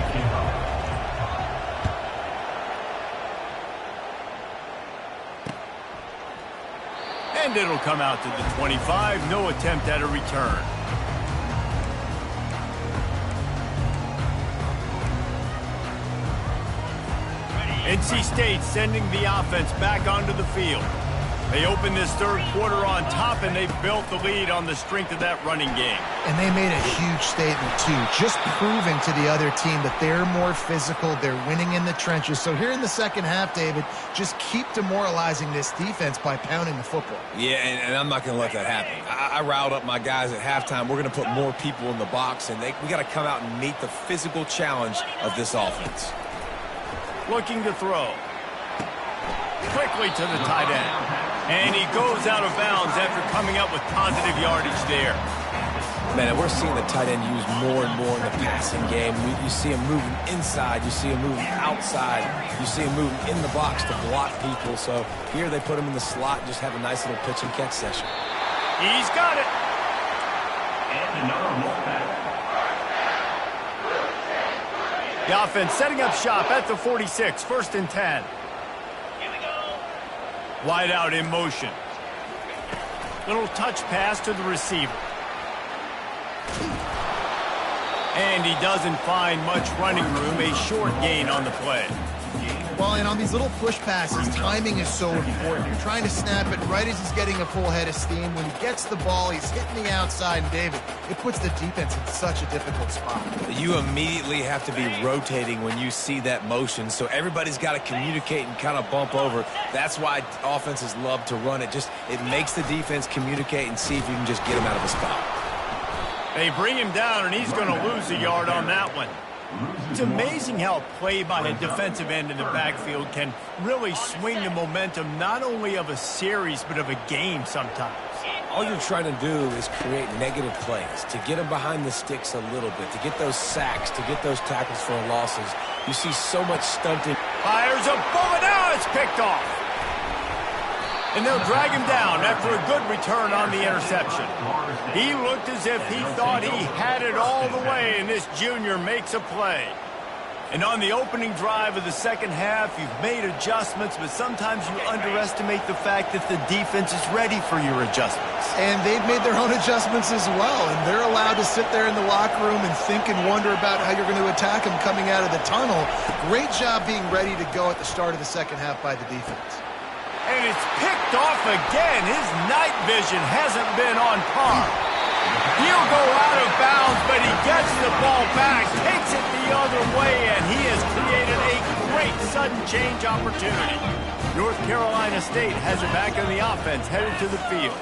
Speaker 1: And it'll come out to the 25. No attempt at a return. NC State sending the offense back onto the field. They open this third quarter on top, and they've built the lead on the strength of that running game.
Speaker 3: And they made a huge statement, too, just proving to the other team that they're more physical, they're winning in the trenches. So here in the second half, David, just keep demoralizing this defense by pounding the football.
Speaker 2: Yeah, and I'm not going to let that happen. I riled up my guys at halftime. We're going to put more people in the box, and we got to come out and meet the physical challenge of this offense.
Speaker 1: Looking to throw. Quickly to the tight end. And he goes out of bounds after coming up with positive yardage there.
Speaker 2: Man, we're seeing the tight end used more and more in the passing game. You see him moving inside. You see him moving outside. You see him moving in the box to block people. So here they put him in the slot and just have a nice little pitch and catch session.
Speaker 1: He's got it.
Speaker 4: And another look back.
Speaker 1: The offense setting up shop at the 46. 1st and 10.
Speaker 6: Here we go.
Speaker 1: Wide out in motion. Little touch pass to the receiver. And he doesn't find much running room. A short gain on the play.
Speaker 3: Well, and on these little push passes, timing is so important. You're trying to snap it right as he's getting a full head of steam. When he gets the ball, he's hitting the outside, and David, it puts the defense in such a difficult spot.
Speaker 2: You immediately have to be rotating when you see that motion, so everybody's got to communicate and kind of bump over. That's why offenses love to run it. It makes the defense communicate and see if you can just get him out of the spot.
Speaker 1: They bring him down, and he's going to lose a yard on that one. It's amazing how play by a defensive end in the backfield can really swing the momentum not only of a series but of a game sometimes.
Speaker 2: All you're trying to do is create negative plays, to get them behind the sticks a little bit, to get those sacks, to get those tackles for losses. You see so much stunting.
Speaker 1: Fires a bullet. Now it's picked off. And they'll drag him down after a good return on the interception. He looked as if he thought he had it all the way, and this junior makes a play. And on the opening drive of the second half, you've made adjustments, but sometimes you underestimate the fact that the defense is ready for your adjustments.
Speaker 3: And they've made their own adjustments as well, and they're allowed to sit there in the locker room and think and wonder about how you're going to attack them coming out of the tunnel. Great job being ready to go at the start of the second half by the defense.
Speaker 1: And it's picked off again. His night vision hasn't been on par. He'll go out of bounds, but he gets the ball back, takes it the other way, and he has created a great sudden change opportunity. North Carolina State has it back in the offense, headed to the field.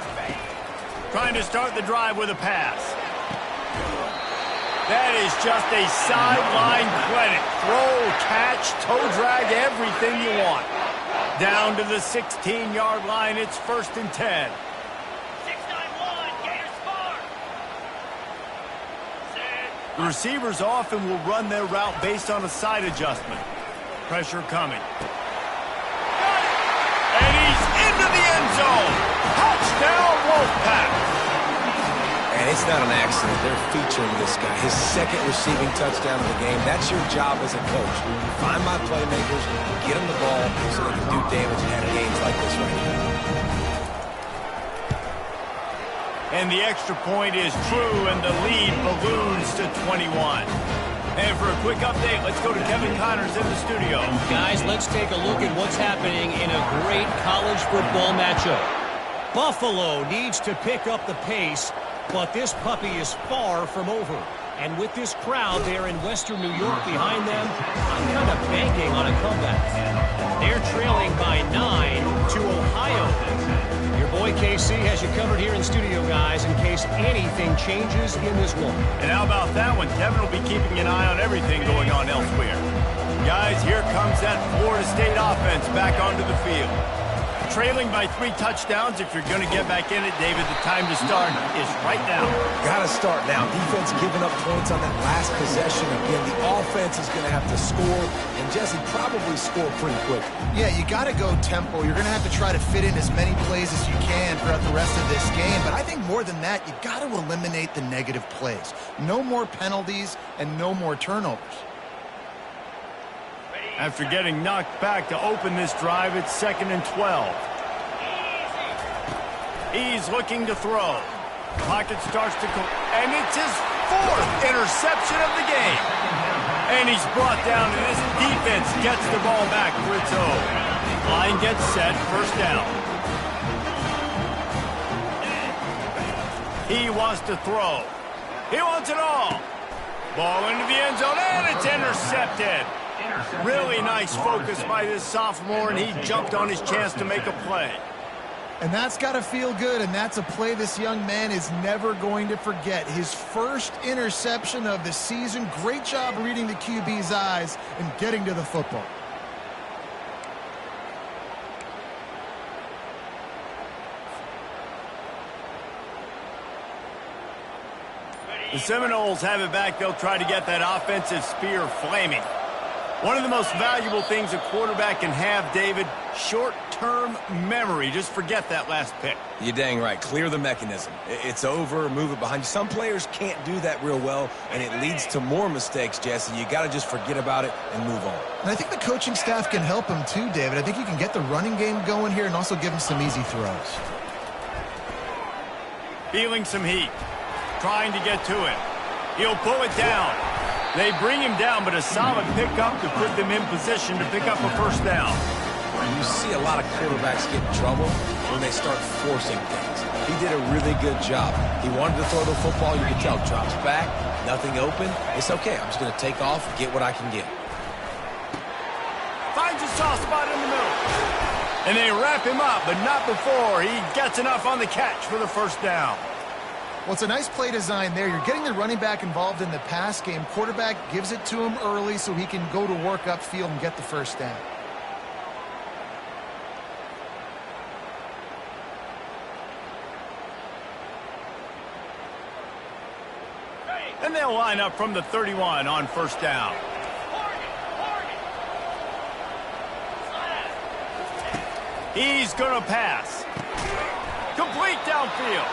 Speaker 1: Trying to start the drive with a pass. That is just a sideline credit. Throw, catch, toe drag, everything you want. Down to the 16-yard line, it's 1st and 10.
Speaker 6: 6-9-1, Gators far.
Speaker 1: The receivers often will run their route based on a side adjustment. Pressure coming. And he's into the end zone. Touchdown, Wolfpack.
Speaker 2: And it's not an accident. They're featuring this guy. His second receiving touchdown of the game. That's your job as a coach. Find my playmakers, get them the ball so they can do damage and have games like this right now.
Speaker 1: And the extra point is true, and the lead balloons to 21. And for a quick update, let's go to Kevin Connors in the studio.
Speaker 5: Guys, let's take a look at what's happening in a great college football matchup. Buffalo needs to pick up the pace, but this puppy is far from over. And with this crowd there in Western New York behind them, I'm kind of banking on a comeback. They're trailing by 9 to Ohio. Your boy KC has you covered here in studio, guys, in case anything changes in this one.
Speaker 1: And how about that one? Kevin will be keeping an eye on everything going on elsewhere. Guys, here comes that Florida State offense back onto the field. Trailing by 3 touchdowns. If you're going to get back in it, David, the time to start is right now.
Speaker 2: Got to start now. Defense giving up points on that last possession. Again, the offense is going to have to score, and Jesse probably score pretty quick.
Speaker 3: Yeah, you got to go tempo. You're going to have to try to fit in as many plays as you can throughout the rest of this game. But I think more than that, you got to eliminate the negative plays. No more penalties and no more turnovers.
Speaker 1: After getting knocked back to open this drive, it's 2nd and 12. He's looking to throw. Pocket starts to go, and it's his 4th interception of the game. And he's brought down, and this defense gets the ball back for its own. Line gets set, 1st down. He wants to throw. He wants it all. Ball into the end zone, and it's intercepted. Really nice focus by this sophomore, and he jumped on his chance to make a play.
Speaker 3: And that's got to feel good, and that's a play this young man is never going to forget. His first interception of the season. Great job reading the QB's eyes and getting to the football.
Speaker 1: The Seminoles have it back. They'll try to get that offensive spear flaming. One of the most valuable things a quarterback can have, David, short-term memory. Just forget that last pick.
Speaker 2: You're dang right. Clear the mechanism. It's over, move it behind you. Some players can't do that real well, and it leads to more mistakes, Jesse. You got to just forget about it and move on.
Speaker 3: And I think the coaching staff can help him too, David. I think you can get the running game going here and also give him some easy throws.
Speaker 1: Feeling some heat. Trying to get to it. He'll pull it down. They bring him down, but a solid pickup to put them in position to pick up a first down.
Speaker 2: You see a lot of quarterbacks get in trouble when they start forcing things. He did a really good job. He wanted to throw the football. You can tell. Drops back, nothing open. It's okay. I'm just going to take off, get what I can get.
Speaker 1: Finds a soft spot in the middle. And they wrap him up, but not before he gets enough on the catch for the first down.
Speaker 3: Well, it's a nice play design there. You're getting the running back involved in the pass game. Quarterback gives it to him early so he can go to work upfield and get the first down.
Speaker 1: And they'll line up from the 31 on first down. He's going to pass. Complete downfield.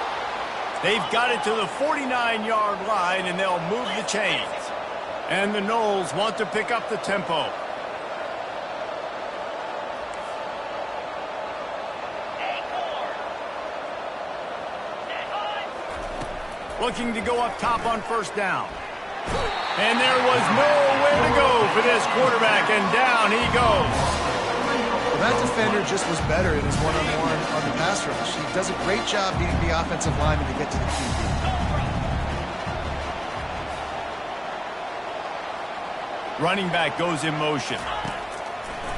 Speaker 1: They've got it to the 49-yard line, and they'll move the chains. And the Noles want to pick up the tempo. Looking to go up top on first down. And there was nowhere to go for this quarterback, and down he goes.
Speaker 3: Well, that defender just was better in his one-on-one on the pass rush. He does a great job beating the offensive lineman to get to the QB.
Speaker 1: Running back goes in motion.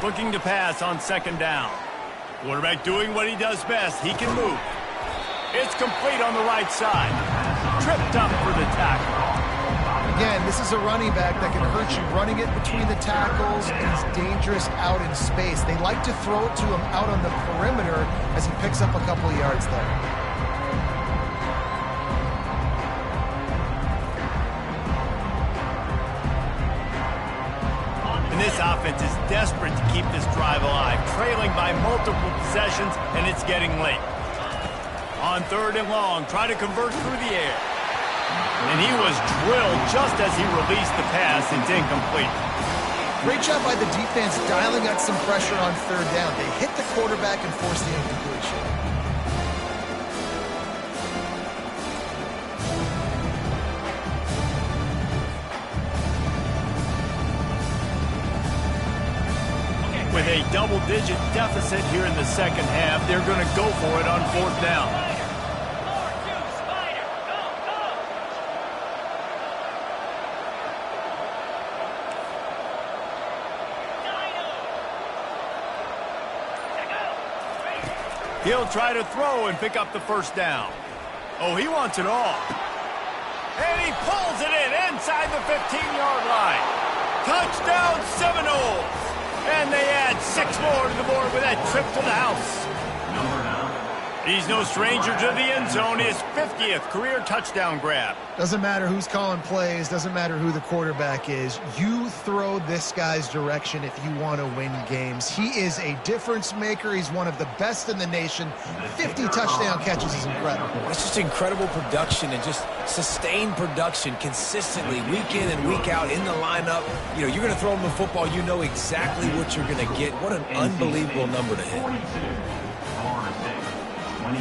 Speaker 1: Looking to pass on second down. Quarterback doing what he does best. He can move. It's complete on the right side. Tripped up for the tackle.
Speaker 3: Again, this is a running back that can hurt you running it between the tackles, and he's dangerous out in space. They like to throw it to him out on the perimeter as he picks up a couple of yards there.
Speaker 1: And this offense is desperate to keep this drive alive, trailing by multiple possessions, and it's getting late. On third and long, try to convert through the air. And he was drilled just as he released the pass. It's incomplete.
Speaker 3: Great job by the defense dialing up some pressure on third down. They hit the quarterback and forced the incompletion.
Speaker 1: With a double-digit deficit here in the second half, they're going to go for it on fourth down. He'll try to throw and pick up the first down. Oh, he wants it all. And he pulls it in inside the 15-yard line. Touchdown Seminoles. And they add 6 more to the board with that trip to the house. He's no stranger to the end zone. His 50th career touchdown grab.
Speaker 3: Doesn't matter who's calling plays. Doesn't matter who the quarterback is. You throw this guy's direction if you want to win games. He is a difference maker. He's one of the best in the nation. 50 touchdown catches is incredible.
Speaker 2: It's just incredible production and just sustained production consistently week in and week out in the lineup. You know, you're going to throw him the football. You know exactly what you're going to get. What an unbelievable number to hit.
Speaker 4: 28.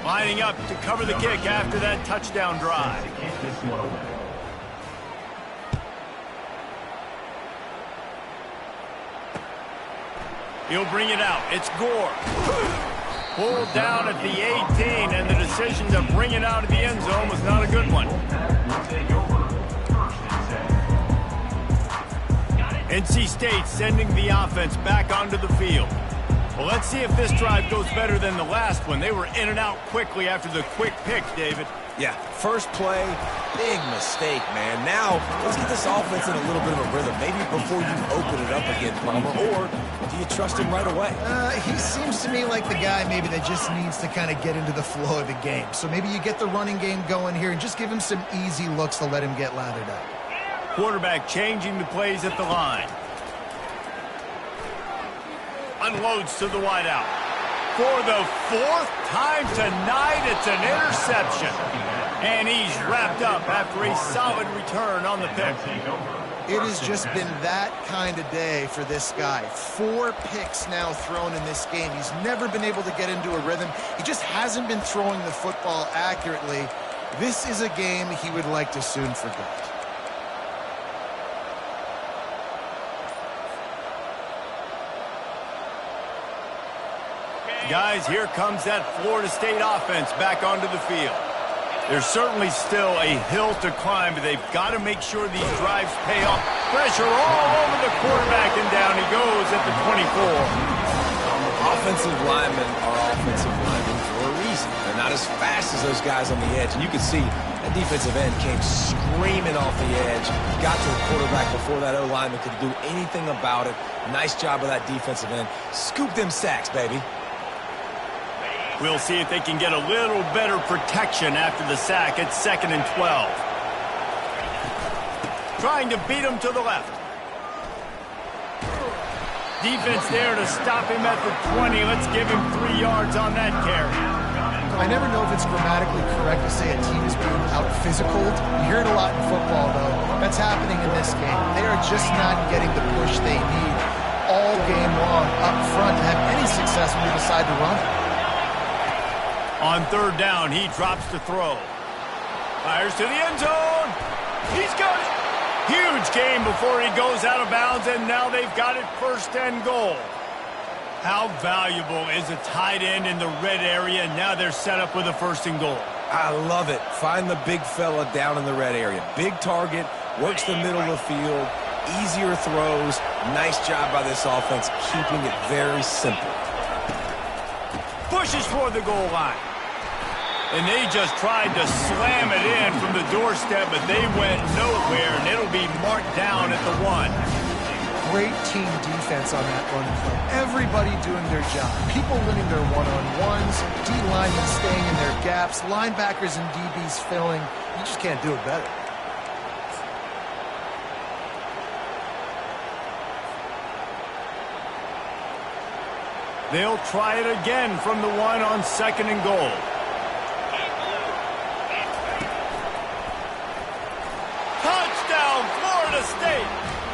Speaker 1: Lining up to cover the kick after that touchdown drive. He'll bring it out. It's Gore. Pulled down at the 18, and the decision to bring it out of the end zone was not a good one. NC State sending the offense back onto the field. Well, let's see if this drive goes better than the last one. They were in and out quickly after the quick pick, David.
Speaker 2: Yeah, first play, big mistake, man. Now, let's get this offense in a little bit of a rhythm. Maybe before you open it up again, Palmer, or do you trust him right away?
Speaker 3: He seems to me like the guy maybe that just needs to kind of get into the flow of the game. So maybe you get the running game going here and just give him some easy looks to let him get lathered up.
Speaker 1: Quarterback changing the plays at the line. Unloads to the wideout. For the 4th time tonight, it's an interception. And he's wrapped up after a solid return on the pick.
Speaker 3: It has just been that kind of day for this guy. 4 picks now thrown in this game. He's never been able to get into a rhythm. He just hasn't been throwing the football accurately. This is a game he would like to soon forget.
Speaker 1: Guys, here comes that Florida State offense back onto the field. There's certainly still a hill to climb, but they've got to make sure these drives pay off. Pressure all over the quarterback, and down he goes at the 24.
Speaker 2: Offensive linemen are offensive linemen for a reason. They're not as fast as those guys on the edge. And you can see that defensive end came screaming off the edge, got to the quarterback before that O-lineman could do anything about it. Nice job of that defensive end. Scoop them sacks, baby.
Speaker 1: We'll see if they can get a little better protection after the sack at 2nd and 12. Trying to beat him to the left. Defense there to stop him at the 20. Let's give him 3 yards on that carry.
Speaker 3: I never know if it's grammatically correct to say a team is being out-physicaled. You hear it a lot in football, though. That's happening in this game. They are just not getting the push they need all game long up front to have any success when they decide to run it.
Speaker 1: On 3rd down, he drops to throw. Fires to the end zone. He's got it. Huge game before he goes out of bounds, and now they've got it 1st and goal. How valuable is a tight end in the red area? Now they're set up with a 1st and goal.
Speaker 2: I love it. Find the big fella down in the red area. Big target, works the middle of the field, easier throws. Nice job by this offense, keeping it very simple.
Speaker 1: Pushes toward the goal line. And they just tried to slam it in from the doorstep, but they went nowhere, and it'll be marked down at the 1.
Speaker 3: Great team defense on that run play. Everybody doing their job. People winning their one-on-ones, D-linemen staying in their gaps, linebackers and DBs filling. You just can't do it better.
Speaker 1: They'll try it again from the 1 on 2nd and goal. Touchdown, Florida State!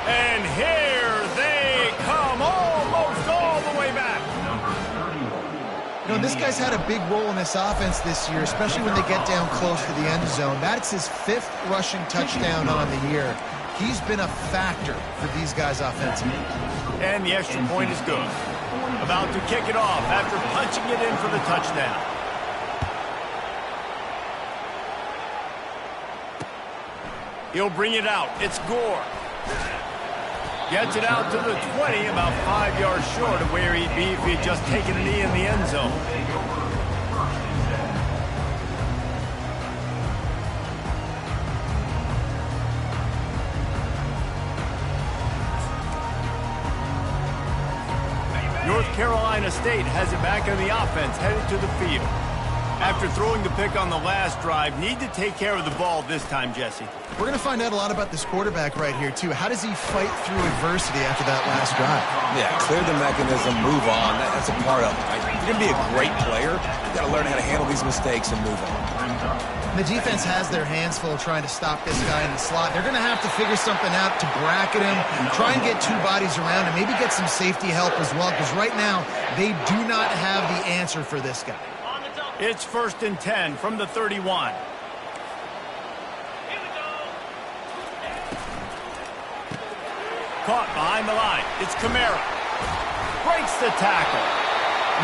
Speaker 1: And here they come, almost all the way back.
Speaker 3: You know, this guy's had a big role in this offense this year, especially when they get down close to the end zone. That's his 5th rushing touchdown on the year. He's been a factor for these guys offensively.
Speaker 1: And the extra point is good. About to kick it off after punching it in for the touchdown. He'll bring it out. It's Gore. Gets it out to the 20, about 5 yards short of where he'd be if he'd just taken a knee in the end zone. North Carolina State has it back on the offense, headed to the field. After throwing the pick on the last drive, need to take care of the ball this time, Jesse.
Speaker 3: We're going to find out a lot about this quarterback right here, too. How does he fight through adversity after that last drive?
Speaker 2: Yeah, clear the mechanism, move on. That's a part of it, right? If you're going to be a great player, you've got to learn how to handle these mistakes and move on.
Speaker 3: The defense has their hands full trying to stop this guy in the slot. They're going to have to figure something out to bracket him, try and get 2 bodies around him, maybe get some safety help as well, because right now they do not have the answer for this guy.
Speaker 1: It's 1st and 10 from the 31. Caught behind the line. It's Kamara. Breaks the tackle.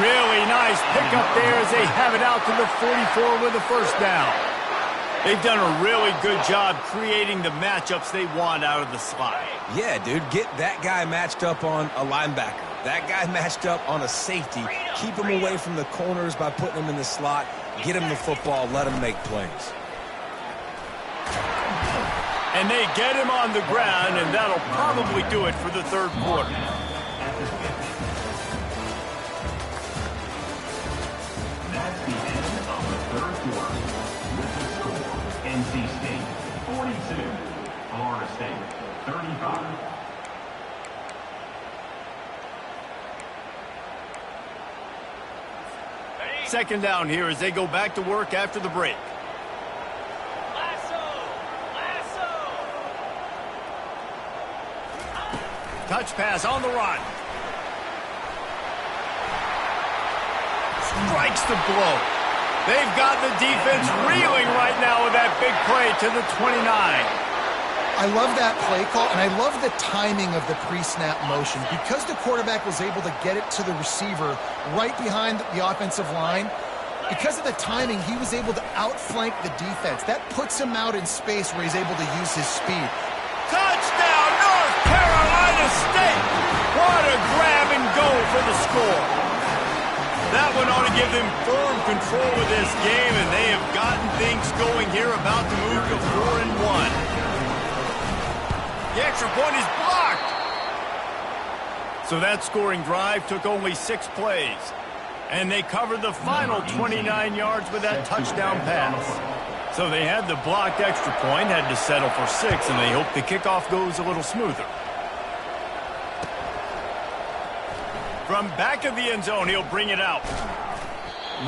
Speaker 1: Really nice pickup there as they have it out to the 44 with a 1st down. They've done a really good job creating the matchups they want out of the slot.
Speaker 2: Yeah, dude, get that guy matched up on a linebacker. That guy matched up on a safety. Keep him away from the corners by putting him in the slot. Get him the football. Let him make plays.
Speaker 1: And they get him on the ground, and that'll probably do it for the 3rd quarter.
Speaker 4: That's the end of the 3rd quarter. With the score, NC State 42, Florida State 35.
Speaker 1: Second down here as they go back to work after the break. Touch pass on the run. Strikes the blow. They've got the defense reeling right now with that big play to the 29.
Speaker 3: I love that play call, and I love the timing of the pre-snap motion. Because the quarterback was able to get it to the receiver right behind the offensive line, because of the timing, he was able to outflank the defense. That puts him out in space where he's able to use his speed.
Speaker 1: Touchdown, North Carolina State! What a grab and go for the score. That one ought to give them firm control of this game, and they have gotten things going here, about to move to 4-1. The extra point is blocked. So that scoring drive took only 6 plays. And they covered the final 29 yards with that touchdown pass. So they had the blocked extra point, had to settle for 6, and they hope the kickoff goes a little smoother. From back of the end zone, he'll bring it out.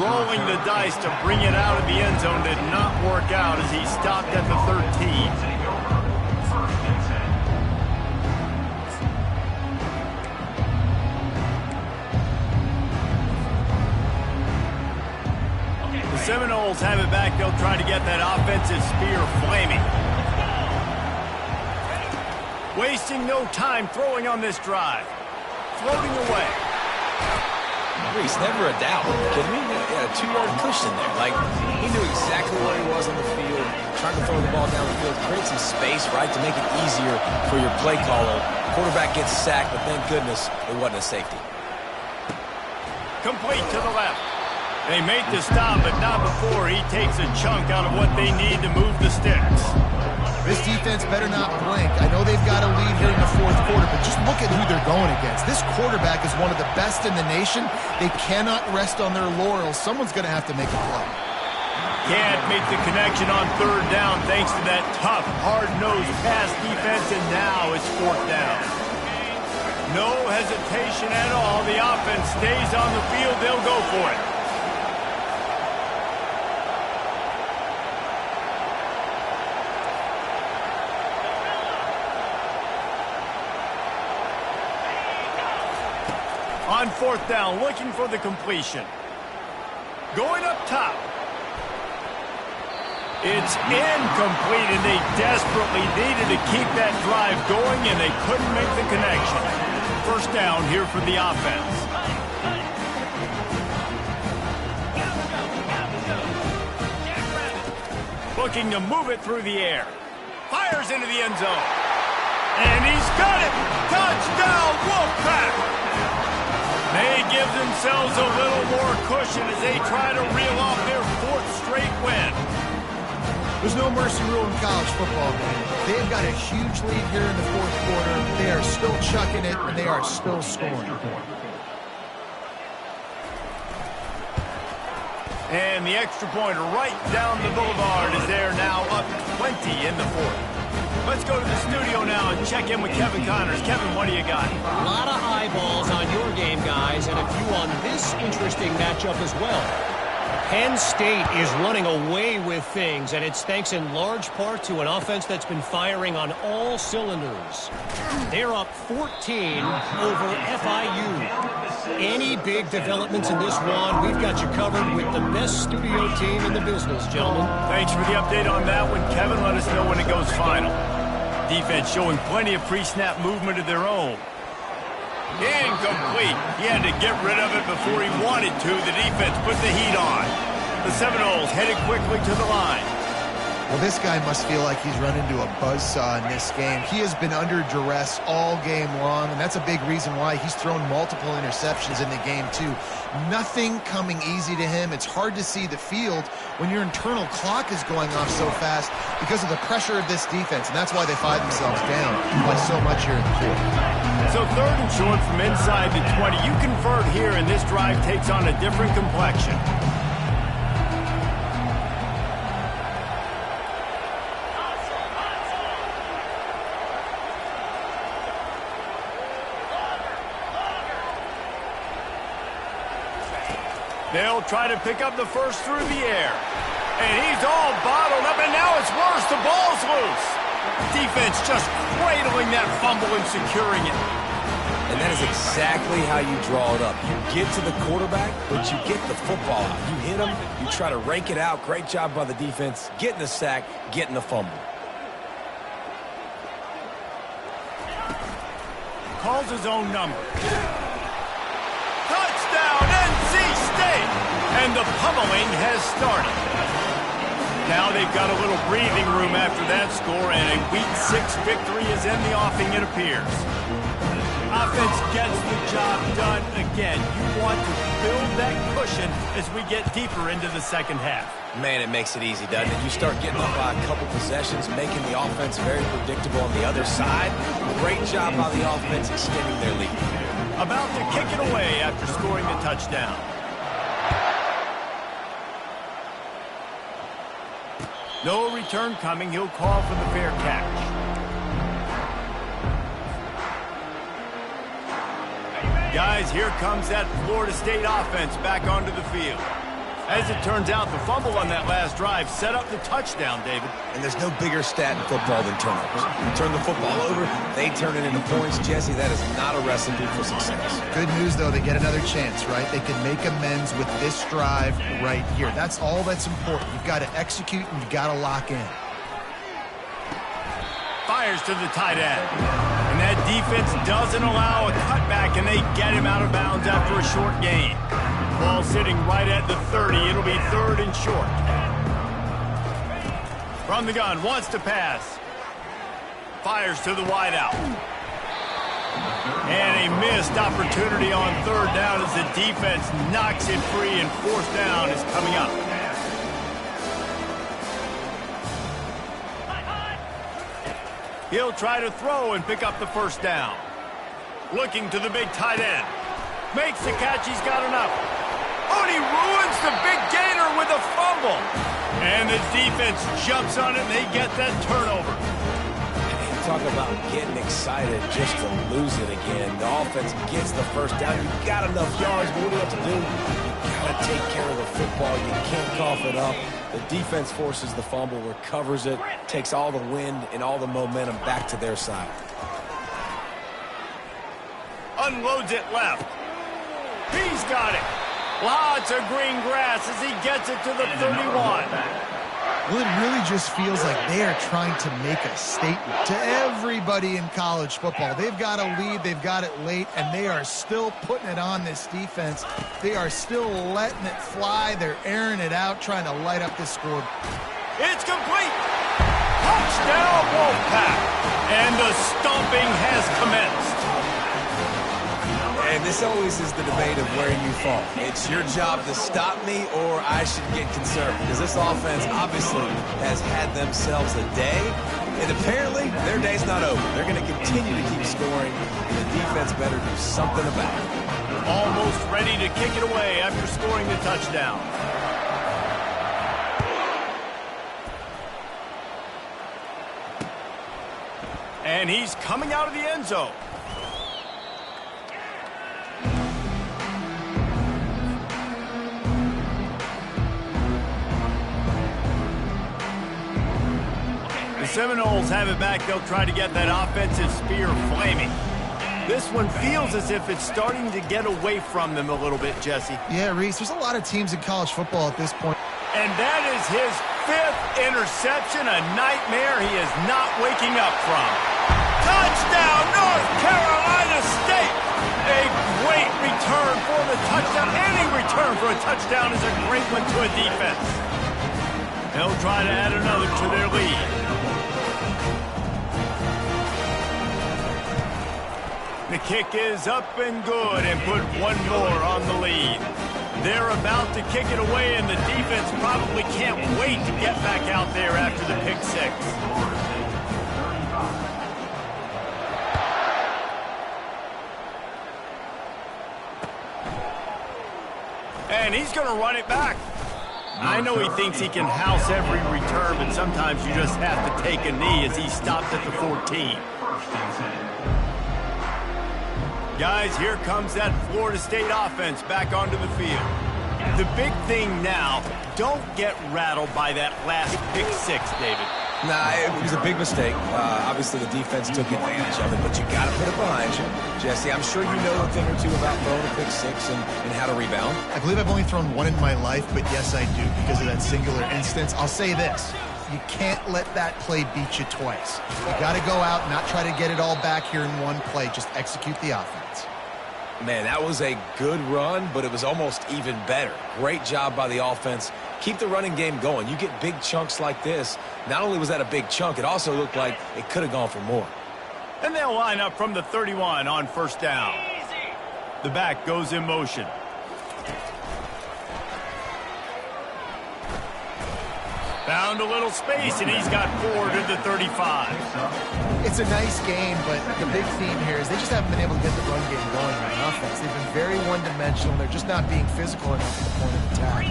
Speaker 1: Rolling the dice to bring it out of the end zone did not work out as he stopped at the 13. Seminoles have it back. They'll try to get that offensive spear flaming. Wasting no time throwing on this drive. Floating away.
Speaker 2: Reese, never a doubt. Are you kidding me? Yeah, a 2-yard cushion there. Like, he knew exactly where he was on the field, trying to throw the ball down the field, create some space, right, to make it easier for your play caller. Quarterback gets sacked, but thank goodness it wasn't a safety.
Speaker 1: Complete to the left. They make the stop, but not before he takes a chunk out of what they need to move the sticks.
Speaker 3: This defense better not blink. I know they've got a lead here in the fourth quarter, but just look at who they're going against. This quarterback is one of the best in the nation. They cannot rest on their laurels. Someone's going to have to make a play.
Speaker 1: Can't make the connection on 3rd down thanks to that tough, hard-nosed pass defense, and now it's 4th down. No hesitation at all. The offense stays on the field. They'll go for it. On 4th down, looking for the completion. Going up top. It's incomplete, and they desperately needed to keep that drive going, and they couldn't make the connection. 1st down here for the offense. Looking to move it through the air. Fires into the end zone. And he's got it! Touchdown, Wolfpack! They give themselves a little more cushion as they try to reel off their 4th straight win.
Speaker 3: There's no mercy rule in college football, man. They've got a huge lead here in the 4th quarter. They are still chucking it, and they are still scoring.
Speaker 1: And the extra point right down the boulevard is there now, up 20 in the 4th. Let's go to the studio now and check in with Kevin Connors. Kevin, what do you got?
Speaker 5: A lot of eyeballs on your game, guys, and a few on this interesting matchup as well. Penn State is running away with things, and it's thanks in large part to an offense that's been firing on all cylinders. They're up 14 over FIU. Any big developments in this one, we've got you covered with the best studio team in the business, gentlemen.
Speaker 1: Thanks for the update on that one, Kevin. Let us know when it goes final. Defense showing plenty of pre-snap movement of their own. Incomplete. He had to get rid of it before he wanted to. The defense put the heat on. The Seminoles headed quickly to the line.
Speaker 3: Well, this guy must feel like he's run into a buzzsaw in this game. He has been under duress all game long, and that's a big reason why he's thrown multiple interceptions in the game, too. Nothing coming easy to him. It's hard to see the field when your internal clock is going off so fast because of the pressure of this defense, and that's why they find themselves down by so much here in the 4th.
Speaker 1: So 3rd and short from inside the 20. You convert here, and this drive takes on a different complexion. They'll try to pick up the first through the air. And he's all bottled up, and now it's worse. The ball's loose. Defense just cradling that fumble and securing it.
Speaker 2: And that is exactly how you draw it up. You get to the quarterback, but you get the football out. You hit him, you try to rake it out. Great job by the defense, getting the sack, getting the fumble.
Speaker 1: Calls his own number. Touchdown, NC State! And the pummeling has started. Now they've got a little breathing room after that score, and a Week 6 victory is in the offing, it appears. Offense gets the job done again. You want to build that cushion as we get deeper into the second half.
Speaker 2: Man, it makes it easy, doesn't it? You start getting up by a couple possessions, making the offense very predictable on the other side. Great job by the offense extending their lead.
Speaker 1: About to kick it away after scoring the touchdown. No return coming. He'll call for the fair catch. Guys, here comes that Florida State offense back onto the field. As it turns out, the fumble on that last drive set up the touchdown, David.
Speaker 2: And there's no bigger stat in football than turnovers. You turn the football over, they turn it into points. Jesse, that is not a recipe for success.
Speaker 3: Good news, though, they get another chance, right? They can make amends with this drive right here. That's all that's important. You've got to execute and you've got to lock in.
Speaker 1: Fires to the tight end. And that defense doesn't allow a cutback, and they get him out of bounds after a short gain. Ball sitting right at the 30. It'll be 3rd and short. From the gun, wants to pass. Fires to the wideout. And a missed opportunity on 3rd down as the defense knocks it free, and 4th down is coming up. He'll try to throw and pick up the 1st down. Looking to the big tight end. Makes the catch, he's got enough. Oh, and he ruins the big gainer with a fumble. And the defense jumps on it, and they get that turnover.
Speaker 2: Talk about getting excited just to lose it again. The offense gets the 1st down. You've got enough yards, but what do you have to do? You've got to take care of the football. You can't cough it up. The defense forces the fumble, recovers it, takes all the wind and all the momentum back to their side.
Speaker 1: Unloads it left. He's got it. Lots of green grass as he gets it to the 31.
Speaker 3: Well, it really just feels like they are trying to make a statement to everybody in college football. They've got a lead, they've got it late, and they are still putting it on this defense. They are still letting it fly. They're airing it out, trying to light up this score.
Speaker 1: It's complete. Touchdown, Wolfpack. And the stomping has commenced.
Speaker 2: And this always is the debate of where you fall. It's your job to stop me, or I should get concerned, because this offense obviously has had themselves a day, and apparently their day's not over. They're going to continue to keep scoring, and the defense better do something about it.
Speaker 1: Almost ready to kick it away after scoring the touchdown. And he's coming out of the end zone. The Seminoles have it back. They'll try to get that offensive spear flaming. This one feels as if it's starting to get away from them a little bit, Jesse.
Speaker 3: Yeah, Reese, there's a lot of teams in college football at this point.
Speaker 1: And that is his 5th interception, a nightmare he is not waking up from. Touchdown, North Carolina State! A great return for the touchdown. Any return for a touchdown is a great one to a defense. They'll try to add another to their lead. The kick is up and good, and put one more on the lead. They're about to kick it away, and the defense probably can't wait to get back out there after the pick 6. And he's going to run it back. I know he thinks he can house every return, but sometimes you just have to take a knee as he stopped at the 14. Guys, here comes that Florida State offense back onto the field. The big thing now, don't get rattled by that last pick 6, David.
Speaker 2: Nah, it was a big mistake. Obviously, the defense took advantage of it, but you got to put it behind you. Jesse, I'm sure you know a thing or two about throwing a pick six and how to rebound.
Speaker 3: I believe I've only thrown one in my life, but yes, I do because of that singular instance. I'll say this. You can't let that play beat you twice. You got to go out and not try to get it all back here in one play. Just execute the offense.
Speaker 2: Man, that was a good run, but it was almost even better. Great job by the offense. Keep the running game going. You get big chunks like this. Not only was that a big chunk, it also looked like it could have gone for more.
Speaker 1: And they'll line up from the 31 on first down. The back goes in motion. Found a little space, and he's got 4 to the 35.
Speaker 3: It's a nice game, but the big theme here is they just haven't been able to get the run game going on offense. They've been very one-dimensional. They're just not being physical enough at the point of attack.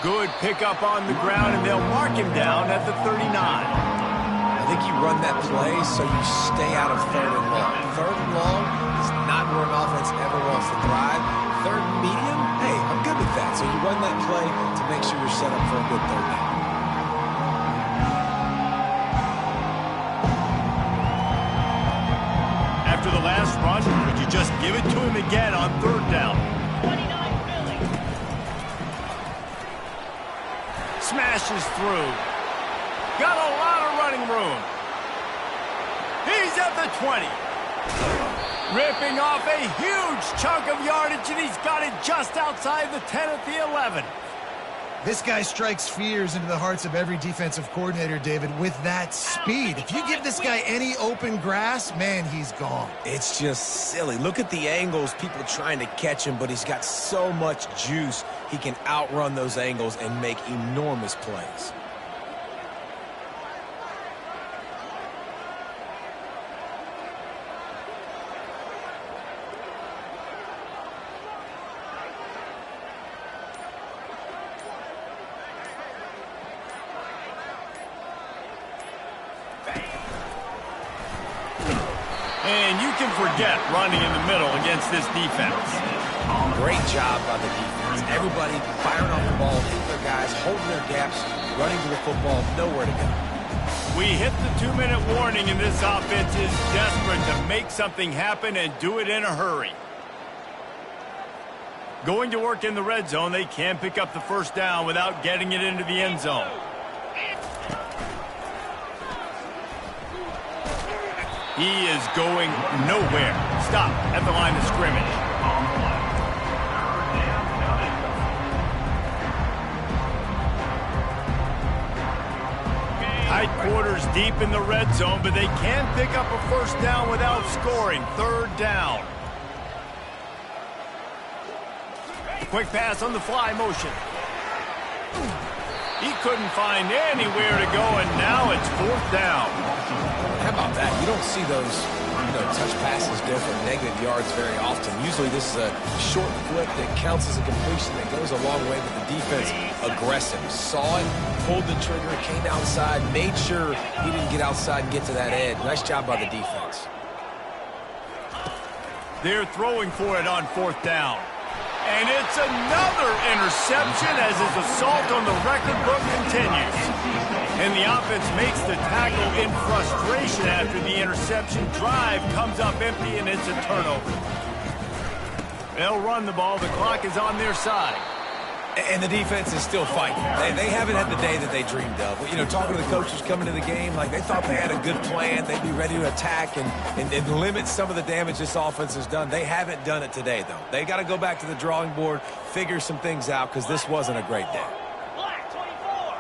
Speaker 1: Good pickup on the ground, and they'll mark him down at the 39.
Speaker 2: I think you run that play so you stay out of 3rd and long. 3rd and long is not where an offense ever wants to thrive. 3rd and medium, hey, I'm good with that. So you run that play to make sure you're set up for a good 3rd down.
Speaker 1: After the last run, would you just give it to him again on 3rd down?
Speaker 6: 29 Philly.
Speaker 1: Smashes through. Got a lot of running room. He's at the 20. Ripping off a huge chunk of yardage, and he's got it just outside the 10 at the 11.
Speaker 3: This guy strikes fears into the hearts of every defensive coordinator, David, with that speed. If you give this guy any open grass, man, he's gone.
Speaker 2: It's just silly. Look at the angles, people trying to catch him, but he's got so much juice. He can outrun those angles and make enormous plays.
Speaker 1: And you can forget running in the middle against this defense.
Speaker 2: Great job by the defense. Everybody firing off the ball, hitting their guys, holding their gaps, running to the football, nowhere to go.
Speaker 1: We hit the 2-minute warning, and this offense is desperate to make something happen and do it in a hurry. Going to work in the red zone, they can pick up the first down without getting it into the end zone. He is going nowhere. Stop at the line of scrimmage. Tight quarters deep in the red zone, but they can pick up a first down without scoring. 3rd down. Quick pass on the fly motion. He couldn't find anywhere to go, and now it's 4th down.
Speaker 2: How about that? You don't see those, touch passes go for negative yards very often. Usually this is a short flip that counts as a completion that goes a long way, but the defense aggressive. Saw it, pulled the trigger, came outside, made sure he didn't get outside and get to that edge. Nice job by the defense.
Speaker 1: They're throwing for it on 4th down. And it's another interception as his assault on the record book continues. And the offense makes the tackle in frustration after the interception. Drive comes up empty, and it's a turnover. They'll run the ball. The clock is on their side.
Speaker 2: And the defense is still fighting. They haven't had the day that they dreamed of. Talking to the coaches coming to the game, like they thought they had a good plan. They'd be ready to attack and limit some of the damage this offense has done. They haven't done it today, though. They got to go back to the drawing board, figure some things out, because this wasn't a great day.
Speaker 6: Black 24.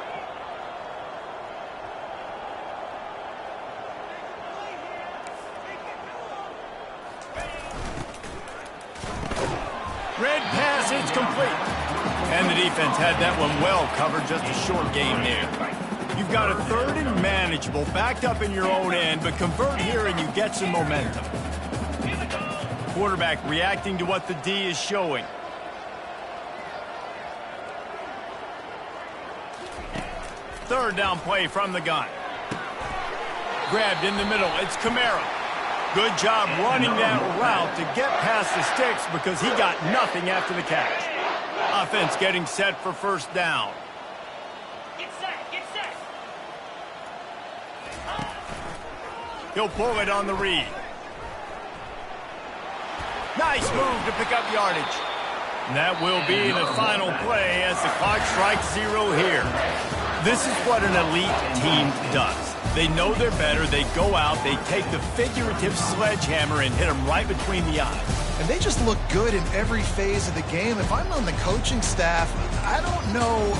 Speaker 1: Red pass, it's complete. And the defense had that one well covered. Just a short game there. You've got a 3rd and manageable, backed up in your own end, but convert here and you get some momentum. Quarterback reacting to what the D is showing. Third down play from the gun. Grabbed in the middle. It's Kamara. Good job running that route to get past the sticks because he got nothing after the catch. offense getting set for first down.
Speaker 6: Get set, get set.
Speaker 1: He'll pull it on the read. Nice move to pick up yardage. And that will be the final play as the clock strikes 0 here. This is what an elite team does. They know they're better. They go out. They take the figurative sledgehammer and hit them right between the eyes.
Speaker 3: And they just look good in every phase of the game. If I'm on the coaching staff, I don't know